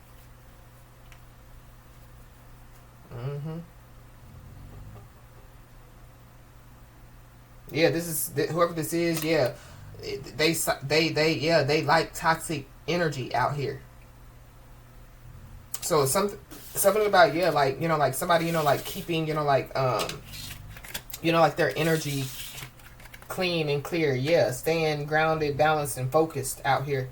Yeah, whoever this is. Yeah, they like toxic energy out here. So something about, yeah, like, you know, like somebody, you know, like keeping, you know, like you know, like their energy clean and clear. Yeah, staying grounded, balanced, and focused out here.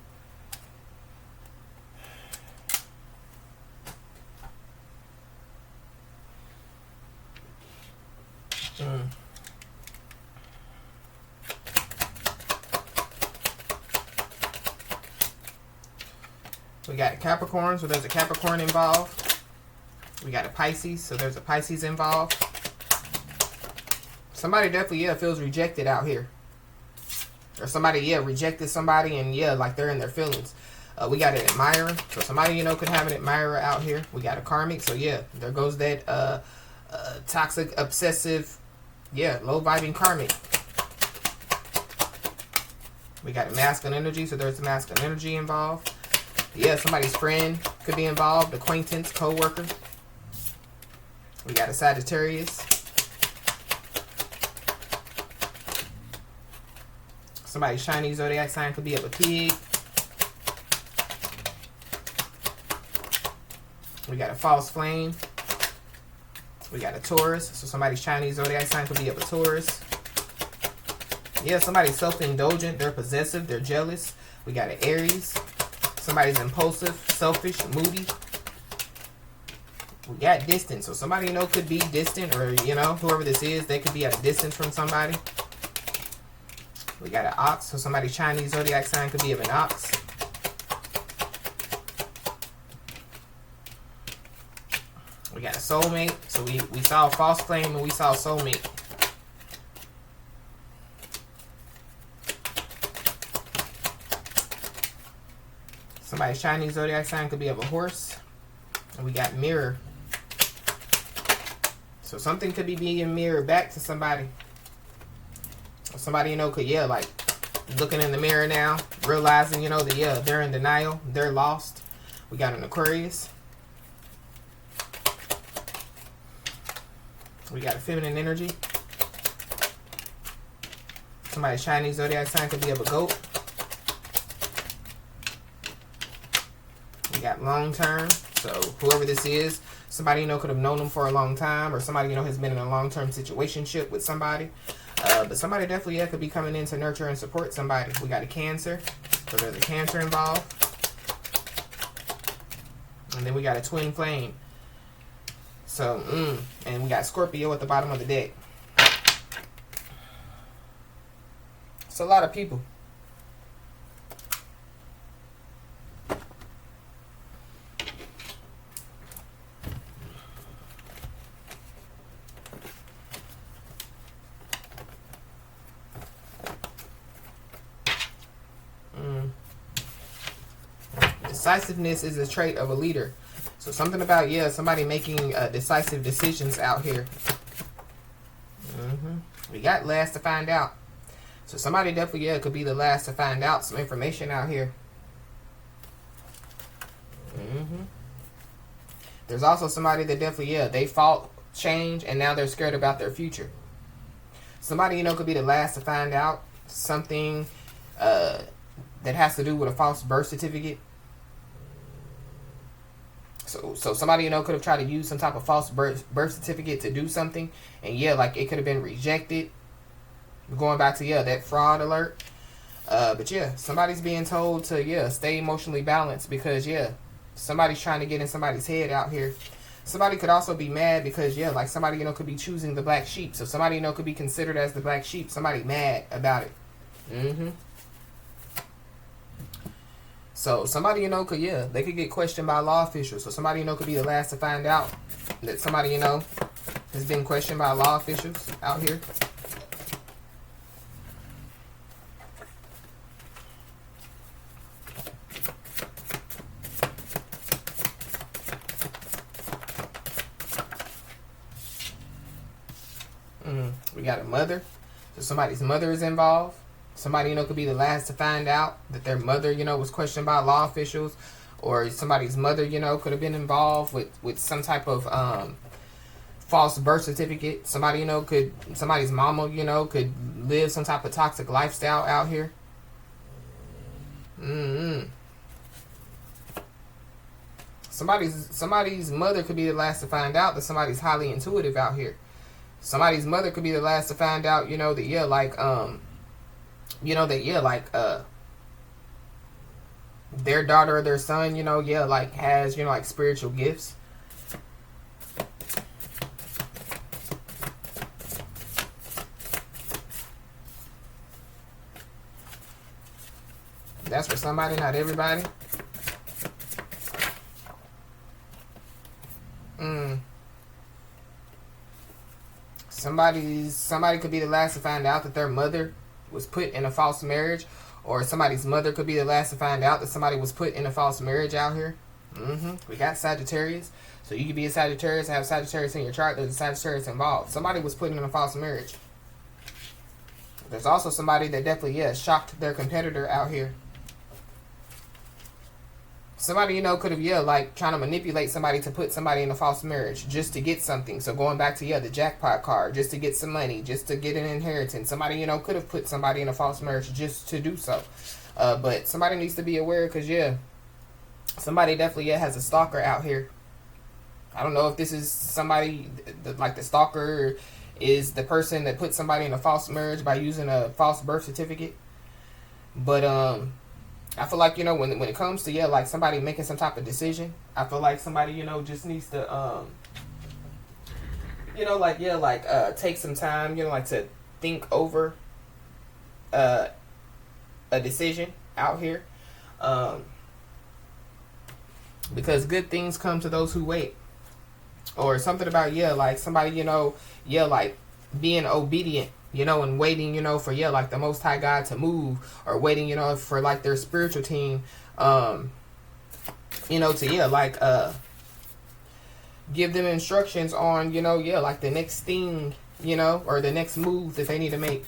We got a Capricorn, so there's a Capricorn involved. We got a Pisces, so there's a Pisces involved. Somebody definitely, yeah, feels rejected out here. Or somebody, yeah, rejected somebody and, yeah, like they're in their feelings. We got an admirer, so somebody, you know, could have an admirer out here. We got a karmic, so, yeah, there goes that toxic, obsessive, yeah, low-vibing karmic. We got a masculine energy, so there's a masculine energy involved. Yeah, somebody's friend could be involved, acquaintance, co-worker. We got a Sagittarius. Somebody's shiny zodiac sign could be of a pig. We got a false flame. We got a Taurus. So somebody's Chinese zodiac sign could be of a Taurus. Yeah, somebody's self-indulgent. They're possessive. They're jealous. We got an Aries. Somebody's impulsive, selfish, moody. We got distance. So somebody, you know, could be distant, or, you know, whoever this is, they could be at a distance from somebody. We got an ox. So somebody's Chinese zodiac sign could be of an ox. We got a soulmate. So we saw false flame and we saw soulmate. Somebody's Chinese zodiac sign could be of a horse. And we got mirror. So something could be being mirrored back to somebody. Or somebody, you know, could, yeah, like looking in the mirror now, realizing, you know, that, yeah, they're in denial. They're lost. We got an Aquarius. We got a feminine energy. Somebody's Chinese zodiac sign could be of a goat. We got long term. So whoever this is, somebody, you know, could have known them for a long time, or somebody, you know, has been in a long-term situationship with somebody. But somebody definitely, yeah, could be coming in to nurture and support somebody. We got a Cancer. So there's a Cancer involved. And then we got a twin flame. So, and we got Scorpio at the bottom of the deck. It's a lot of people. Decisiveness is a trait of a leader. So something about, yeah, somebody making decisive decisions out here. We got last to find out. So somebody definitely, yeah, could be the last to find out some information out here. There's also somebody that definitely, yeah, they fought change and now they're scared about their future. Somebody, you know, could be the last to find out something that has to do with a false birth certificate. So somebody, you know, could have tried to use some type of false birth certificate to do something. And, yeah, like, it could have been rejected. Going back to, yeah, that fraud alert. But, yeah, somebody's being told to, yeah, stay emotionally balanced because, yeah, somebody's trying to get in somebody's head out here. Somebody could also be mad because, yeah, like, somebody, you know, could be choosing the black sheep. So somebody, you know, could be considered as the black sheep. Somebody mad about it. So somebody, you know, could, yeah, they could get questioned by law officials. So somebody, you know, could be the last to find out that somebody, you know, has been questioned by law officials out here. We got a mother. So somebody's mother is involved. Somebody, you know, could be the last to find out that their mother, you know, was questioned by law officials. Or somebody's mother, you know, could have been involved with some type of false birth certificate. Somebody, you know, somebody's mama, you know, could live some type of toxic lifestyle out here. Somebody's mother could be the last to find out that somebody's highly intuitive out here. Somebody's mother could be the last to find out, you know, that, yeah, like, you know, that, yeah, like, their daughter or their son, you know, yeah, like, has, you know, like, spiritual gifts. That's for somebody, not everybody. Somebody could be the last to find out that their mother was put in a false marriage, or somebody's mother could be the last to find out that somebody was put in a false marriage out here. We got Sagittarius, so you could be a Sagittarius, have Sagittarius in your chart. There's a Sagittarius involved. Somebody was put in a false marriage. There's also somebody that definitely, yeah, shocked their competitor out here. Somebody, you know, could have, yeah, like, trying to manipulate somebody to put somebody in a false marriage just to get something. So going back to, yeah, the jackpot card, just to get some money, just to get an inheritance. Somebody, you know, could have put somebody in a false marriage just to do so. But somebody needs to be aware because, yeah, somebody definitely, yeah, has a stalker out here. I don't know if this is somebody, like the stalker is the person that put somebody in a false marriage by using a false birth certificate. But, I feel like, you know, when it comes to, yeah, like somebody making some type of decision, I feel like somebody, you know, just needs to, you know, like, yeah, like, take some time, you know, like to think over, a decision out here. Because good things come to those who wait. Or something about, yeah, like somebody, you know, yeah, like being obedient, you know, and waiting, you know, for, yeah, like the Most High God to move, or waiting, you know, for like their spiritual team, you know, to, yeah, like, give them instructions on, you know, yeah, like the next thing, you know, or the next move that they need to make.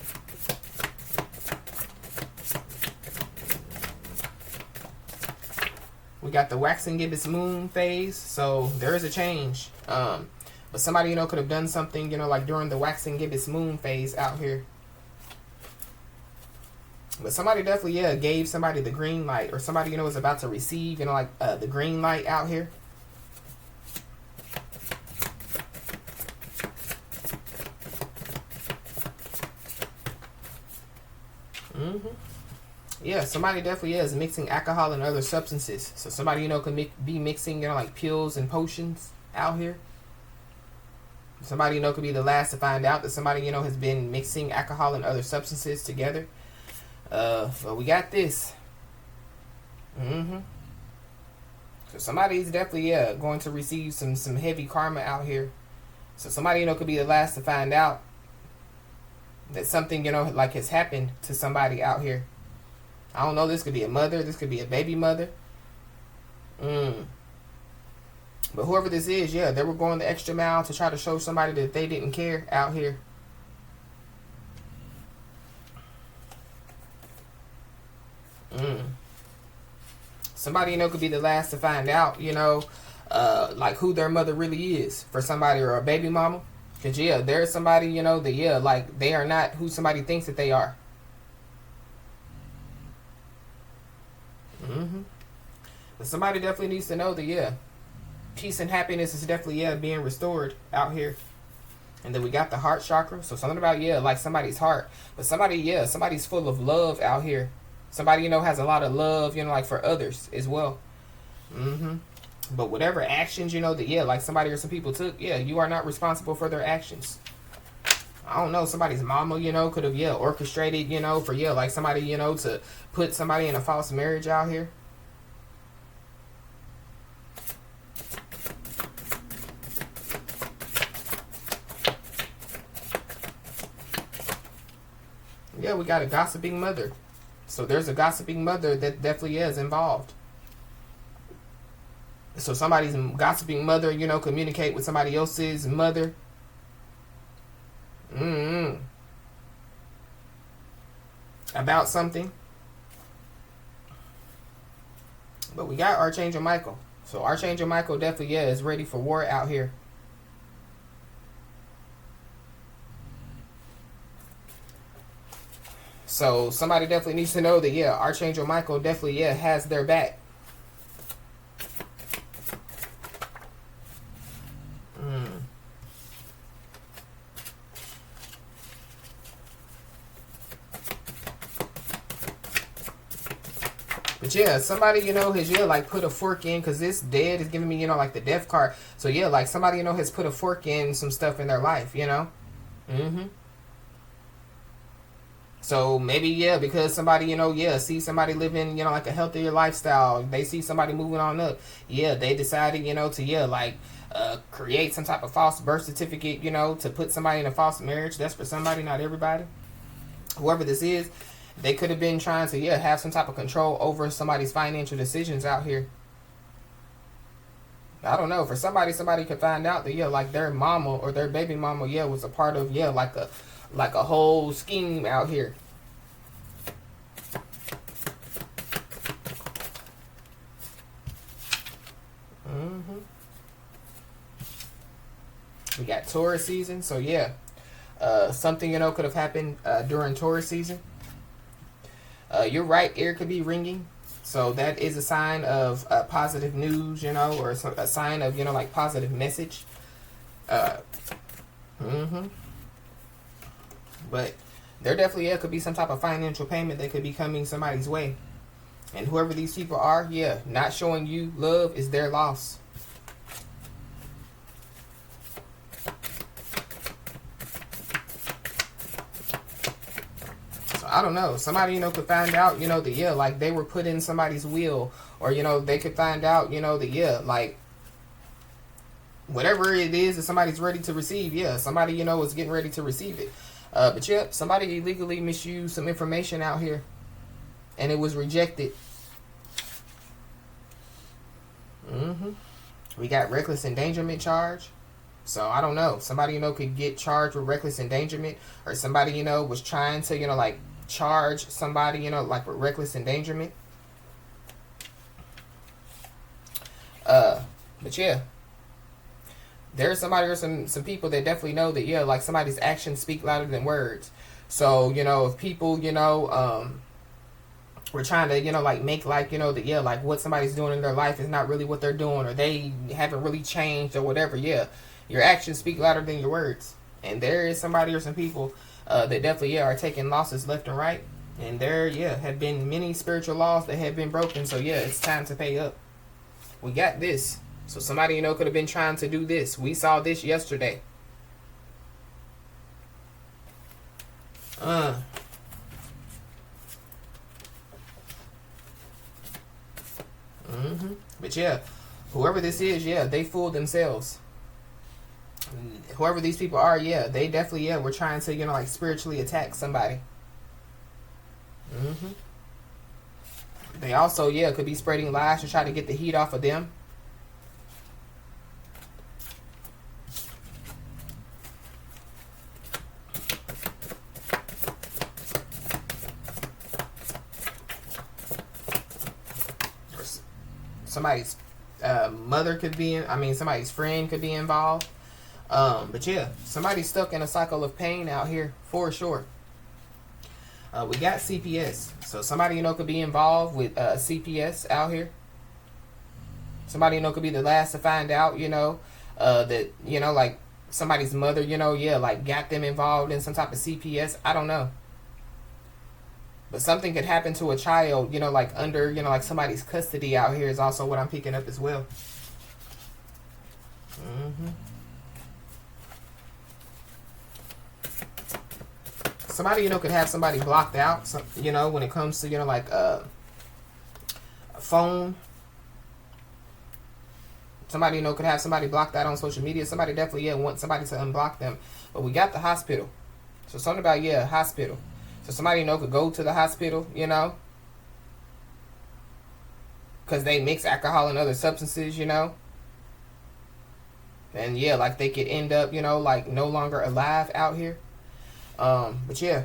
We got the waxing gibbous moon phase, so there is a change. But somebody, you know, could have done something, you know, like during the waxing gibbous moon phase out here. But somebody definitely, yeah, gave somebody the green light, or somebody, you know, is about to receive, you know, like the green light out here. Yeah, somebody definitely is mixing alcohol and other substances. So somebody, you know, could be mixing, you know, like pills and potions out here. Somebody, you know, could be the last to find out that somebody, you know, has been mixing alcohol and other substances together. But we got this. So somebody's definitely, yeah, going to receive some heavy karma out here. So somebody, you know, could be the last to find out that something, you know, like has happened to somebody out here. I don't know, this could be a mother, this could be a baby mother. But whoever this is, yeah, they were going the extra mile to try to show somebody that they didn't care out here. Somebody, you know, could be the last to find out, you know, like who their mother really is for somebody, or a baby mama. Because, yeah, there's somebody, you know, that, yeah, like they are not who somebody thinks that they are. But somebody definitely needs to know that, yeah, peace and happiness is definitely, yeah, being restored out here. And then we got the heart chakra. So something about, yeah, like somebody's heart. But somebody, yeah, somebody's full of love out here. Somebody, you know, has a lot of love, you know, like for others as well. But whatever actions, you know, that, yeah, like somebody or some people took, yeah, you are not responsible for their actions. I don't know, somebody's mama, you know, could have, yeah, orchestrated, you know, for, yeah, like somebody, you know, to put somebody in a false marriage out here. Yeah, we got a gossiping mother. So there's a gossiping mother that definitely is involved. So somebody's gossiping mother, you know, communicate with somebody else's mother. About something. But we got Archangel Michael. So Archangel Michael definitely, yeah, is ready for war out here. So somebody definitely needs to know that, yeah, Archangel Michael definitely, yeah, has their back. But yeah, somebody, you know, has, yeah, like put a fork in, because this dead is giving me, you know, like the death card. So yeah, like somebody, you know, has put a fork in some stuff in their life, you know. So maybe, yeah, because somebody, you know, yeah, see somebody living, you know, like a healthier lifestyle. They see somebody moving on up. Yeah, they decided, you know, to, yeah, like create some type of false birth certificate, you know, to put somebody in a false marriage. That's for somebody, not everybody. Whoever this is, they could have been trying to, yeah, have some type of control over somebody's financial decisions out here. I don't know. For somebody could find out that, yeah, like their mama or their baby mama, yeah, was a part of, yeah, like a whole scheme out here. We got Taurus season, so yeah, something, you know, could have happened during Taurus season. Your right ear could be ringing, so that is a sign of positive news, you know, or a sign of, you know, like positive message. But there definitely, yeah, could be some type of financial payment that could be coming somebody's way. And whoever these people are, yeah, not showing you love is their loss. So I don't know. Somebody, you know, could find out, you know, that, yeah, like they were put in somebody's will. Or, you know, they could find out, you know, that, yeah, like whatever it is that somebody's ready to receive, yeah, somebody, you know, is getting ready to receive it. But yeah, somebody illegally misused some information out here, and it was rejected. We got reckless endangerment charge. So I don't know. Somebody, you know, could get charged with reckless endangerment, or somebody, you know, was trying to, you know, like charge somebody, you know, like with reckless endangerment. But yeah, there's somebody or some people that definitely know that, yeah, like somebody's actions speak louder than words. So, you know, if people, you know, we're trying to, you know, like make like, you know, that, yeah, like what somebody's doing in their life is not really what they're doing, or they haven't really changed or whatever, yeah, your actions speak louder than your words. And there is somebody or some people that definitely, yeah, are taking losses left and right. And there, yeah, have been many spiritual laws that have been broken. So yeah, it's time to pay up. We got this. So somebody, you know, could have been trying to do this. We saw this yesterday. But yeah, whoever this is, yeah, they fooled themselves. Whoever these people are, yeah, they definitely, yeah, were trying to, you know, like spiritually attack somebody. They also, yeah, could be spreading lies to try to get the heat off of them. Somebody's mother could be in, I mean, somebody's friend could be involved. But yeah, somebody's stuck in a cycle of pain out here for sure. We got CPS. So somebody, you know, could be involved with CPS out here. Somebody, you know, could be the last to find out, you know, that, you know, like somebody's mother, you know, yeah, like got them involved in some type of CPS. I don't know. But something could happen to a child, you know, like under, you know, like somebody's custody out here is also what I'm picking up as well. Somebody, you know, could have somebody blocked out, so, you know, when it comes to, you know, like a phone. Somebody, you know, could have somebody blocked out on social media. Somebody definitely, yeah, wants somebody to unblock them. But we got the hospital. So something about, yeah, hospital. So somebody, you know, could go to the hospital, you know, because they mix alcohol and other substances, you know. And yeah, like they could end up, you know, like no longer alive out here. But yeah,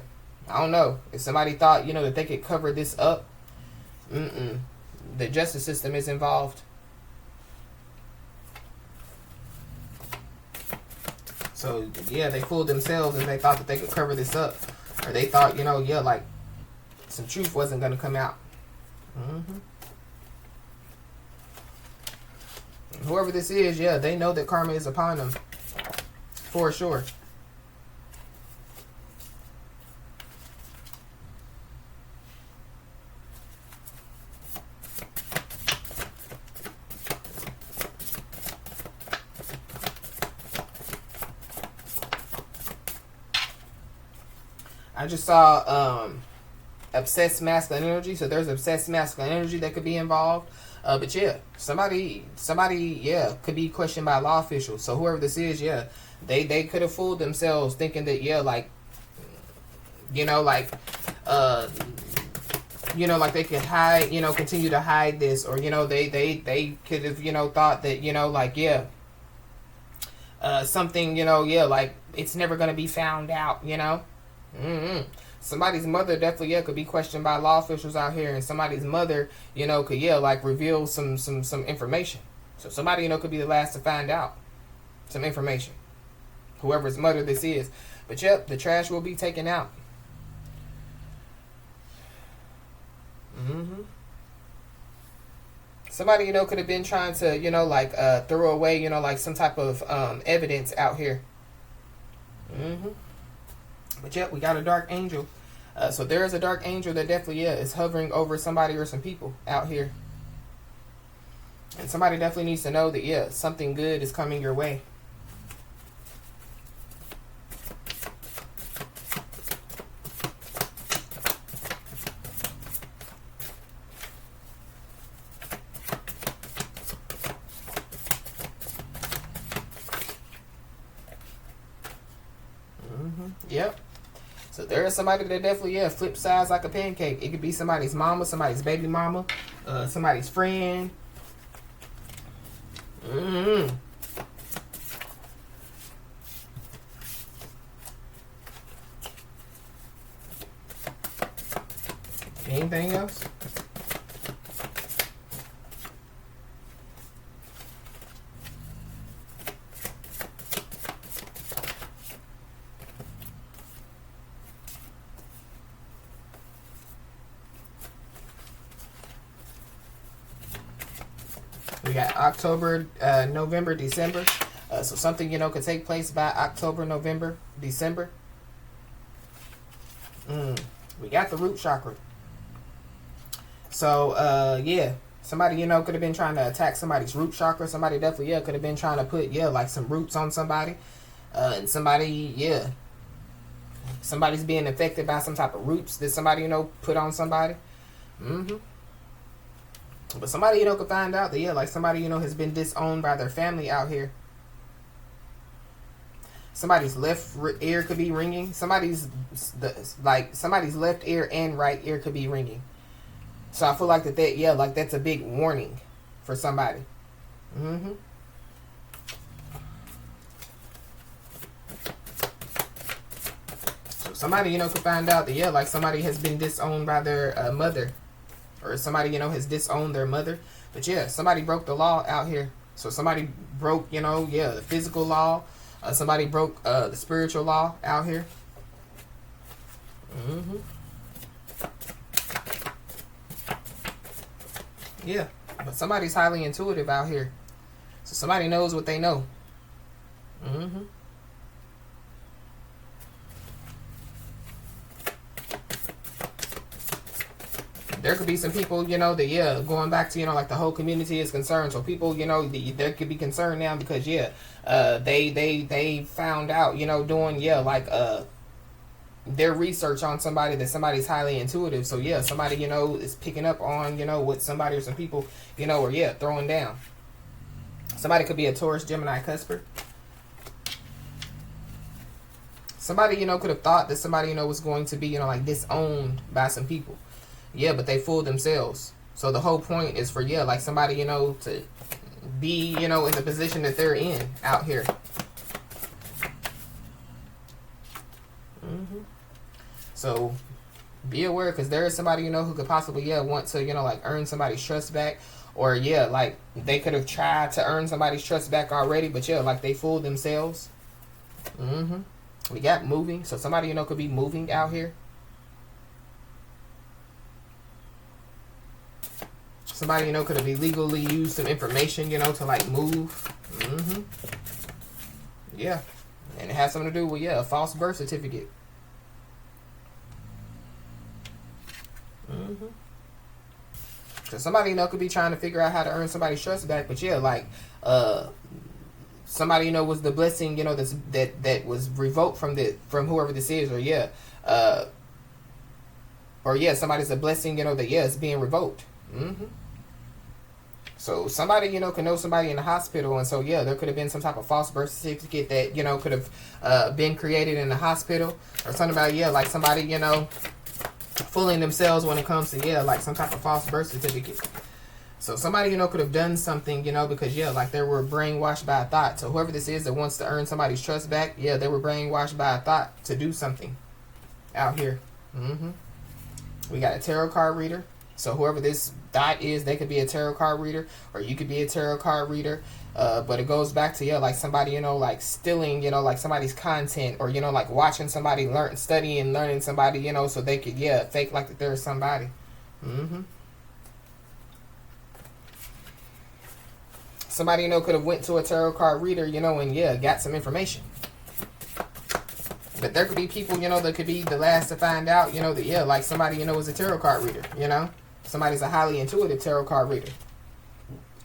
I don't know. If somebody thought, you know, that they could cover this up, the justice system is involved. So yeah, they fooled themselves and they thought that they could cover this up. Or they thought, you know, yeah, like some truth wasn't going to come out. Whoever this is, yeah, they know that karma is upon them. For sure. I just saw obsessed masculine energy. So there's obsessed masculine energy that could be involved. But yeah, somebody, yeah, could be questioned by law officials. So whoever this is, yeah, they could have fooled themselves thinking that, yeah, like, you know, like, you know, like they could hide, you know, continue to hide this, or, you know, they could have, you know, thought that, you know, like, yeah, something, you know, yeah, like it's never going to be found out, you know. Somebody's mother definitely, yeah, could be questioned by law officials out here, and somebody's mother, you know, could, yeah, like reveal some information. So somebody, you know, could be the last to find out some information, whoever's mother this is. But yep, the trash will be taken out. Somebody, you know, could have been trying to, you know, like throw away, you know, like some type of evidence out here. But yep, we got a dark angel. So there is a dark angel that definitely, yeah, is hovering over somebody or some people out here. And somebody definitely needs to know that, yeah, something good is coming your way. Yep. So there is somebody that definitely, yeah, flip sides like a pancake. It could be somebody's mama, somebody's baby mama, somebody's friend. Anything else? We got October, November, December. So something, you know, could take place by October, November, December. We got the root chakra. So, yeah, somebody, you know, could have been trying to attack somebody's root chakra. Somebody definitely, yeah, could have been trying to put, yeah, like some roots on somebody. And somebody, yeah, somebody's being affected by some type of roots that somebody, you know, put on somebody. But somebody, you know, could find out that, yeah, like somebody, you know, has been disowned by their family out here. Somebody's left ear could be ringing. Somebody's left ear and right ear could be ringing. So I feel like that, yeah, like that's a big warning for somebody. So somebody, you know, could find out that, yeah, like somebody has been disowned by their mother. Or somebody, you know, has disowned their mother. But yeah, somebody broke the law out here. So somebody broke, you know, yeah, the physical law. Somebody broke the spiritual law out here. Yeah, but somebody's highly intuitive out here. So somebody knows what they know. There could be some people, you know, that, yeah, going back to, you know, like the whole community is concerned. So people, you know, there could be concern now because, yeah, they found out, you know, doing, yeah, like their research on somebody that somebody's highly intuitive. So yeah, somebody, you know, is picking up on, you know, what somebody or some people, you know, or yeah, throwing down. Somebody could be a Taurus, Gemini, Cusper. Somebody, you know, could have thought that somebody, you know, was going to be, you know, like disowned by some people. Yeah, but they fooled themselves. So the whole point is for, yeah, like somebody, you know, to be, you know, in the position that they're in out here. So be aware, because there is somebody, you know, who could possibly, yeah, want to, you know, like earn somebody's trust back. Or, yeah, like they could have tried to earn somebody's trust back already, but, yeah, like they fooled themselves. We got moving. So somebody, you know, could be moving out here. Somebody, you know, could have illegally used some information, you know, to like move. Yeah. And it has something to do with, yeah, a false birth certificate. So somebody, you know, could be trying to figure out how to earn somebody's trust back. But yeah, like somebody, you know, was the blessing, you know, that was revoked from whoever this is, or somebody's a blessing, you know, that it's being revoked. So somebody, you know, can know somebody in the hospital, and so there could have been some type of false birth certificate that, you know, could have been created in the hospital, or something about like somebody, you know, fooling themselves when it comes to like some type of false birth certificate. So somebody, you know, could have done something, you know, because like they were brainwashed by a thought. So whoever this is that wants to earn somebody's trust back, they were brainwashed by a thought to do something out here. We got a tarot card reader. So whoever this dot is, they could be a tarot card reader, or you could be a tarot card reader. But it goes back to like somebody, you know, like stealing, you know, like somebody's content, or, you know, like watching somebody learning somebody, you know, so they could fake like that they're somebody. Somebody, you know, could have went to a tarot card reader, you know, and got some information. But there could be people, you know, that could be the last to find out, you know, that like somebody, you know, is a tarot card reader, you know. Somebody's a highly intuitive tarot card reader.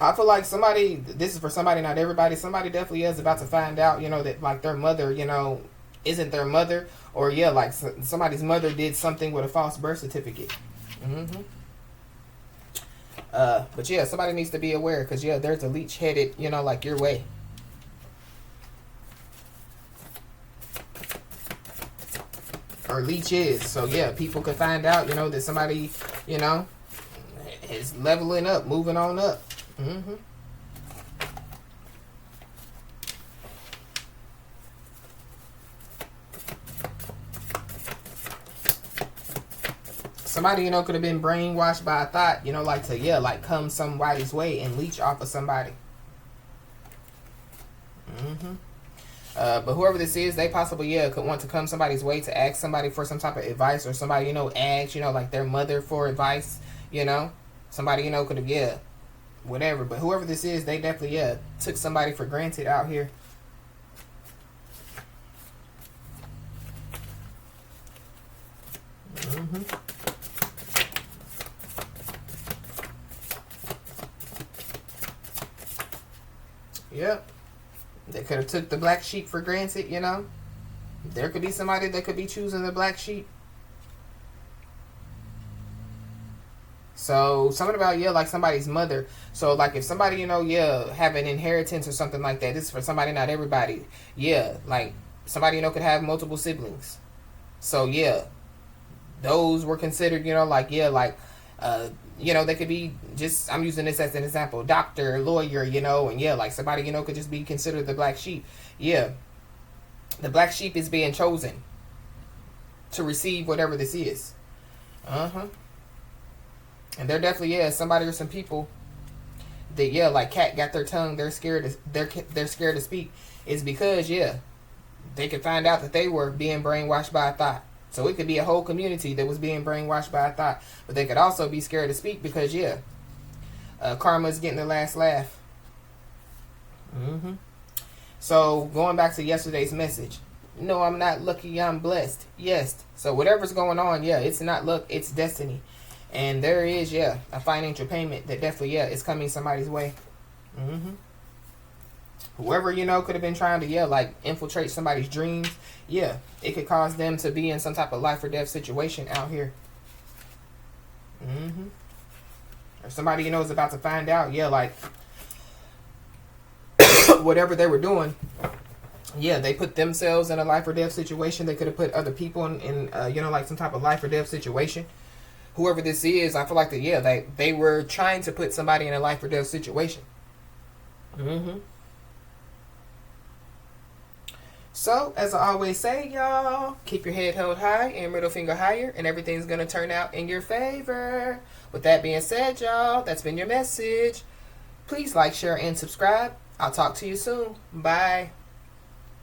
I feel like somebody, this is for somebody, not everybody, somebody definitely is about to find out, you know, that like their mother, you know, isn't their mother, or like somebody's mother did something with a false birth certificate. But somebody needs to be aware, because there's a leech headed, you know, like your way. Or leeches. So people could find out, you know, that somebody, you know, is leveling up, moving on up. Somebody, you know, could have been brainwashed by a thought, you know, like to, like come somebody's way and leech off of somebody. But whoever this is, they possibly, could want to come somebody's way to ask somebody for some type of advice, or somebody, you know, ask, you know, like their mother for advice, you know. Somebody, you know, could have, whatever. But whoever this is, they definitely, took somebody for granted out here. Yep. They could have took the black sheep for granted, you know. There could be somebody that could be choosing the black sheep. So something about, like somebody's mother. So like if somebody, you know, have an inheritance or something like that. This is for somebody, not everybody. Like somebody, you know, could have multiple siblings. So those were considered, you know, like, you know, they could be just, I'm using this as an example, doctor, lawyer, you know, and like somebody, you know, could just be considered the black sheep. The black sheep is being chosen to receive whatever this is. And they're definitely, somebody or some people that, like cat got their tongue, they're scared to speak, is because, they could find out that they were being brainwashed by a thought. So it could be a whole community that was being brainwashed by a thought. But they could also be scared to speak because, karma's getting the last laugh. So going back to yesterday's message. No, I'm not lucky, I'm blessed. Yes. So whatever's going on, it's not luck, it's destiny. And there is, a financial payment that definitely, is coming somebody's way. Whoever, you know, could have been trying to, like infiltrate somebody's dreams. It could cause them to be in some type of life or death situation out here. Or somebody, you know, is about to find out, like whatever they were doing. They put themselves in a life or death situation. They could have put other people in you know, like some type of life or death situation. Whoever this is, I feel like that, they were trying to put somebody in a life or death situation. So, as I always say, y'all, keep your head held high and middle finger higher, and everything's going to turn out in your favor. With that being said, y'all, that's been your message. Please like, share, and subscribe. I'll talk to you soon. Bye.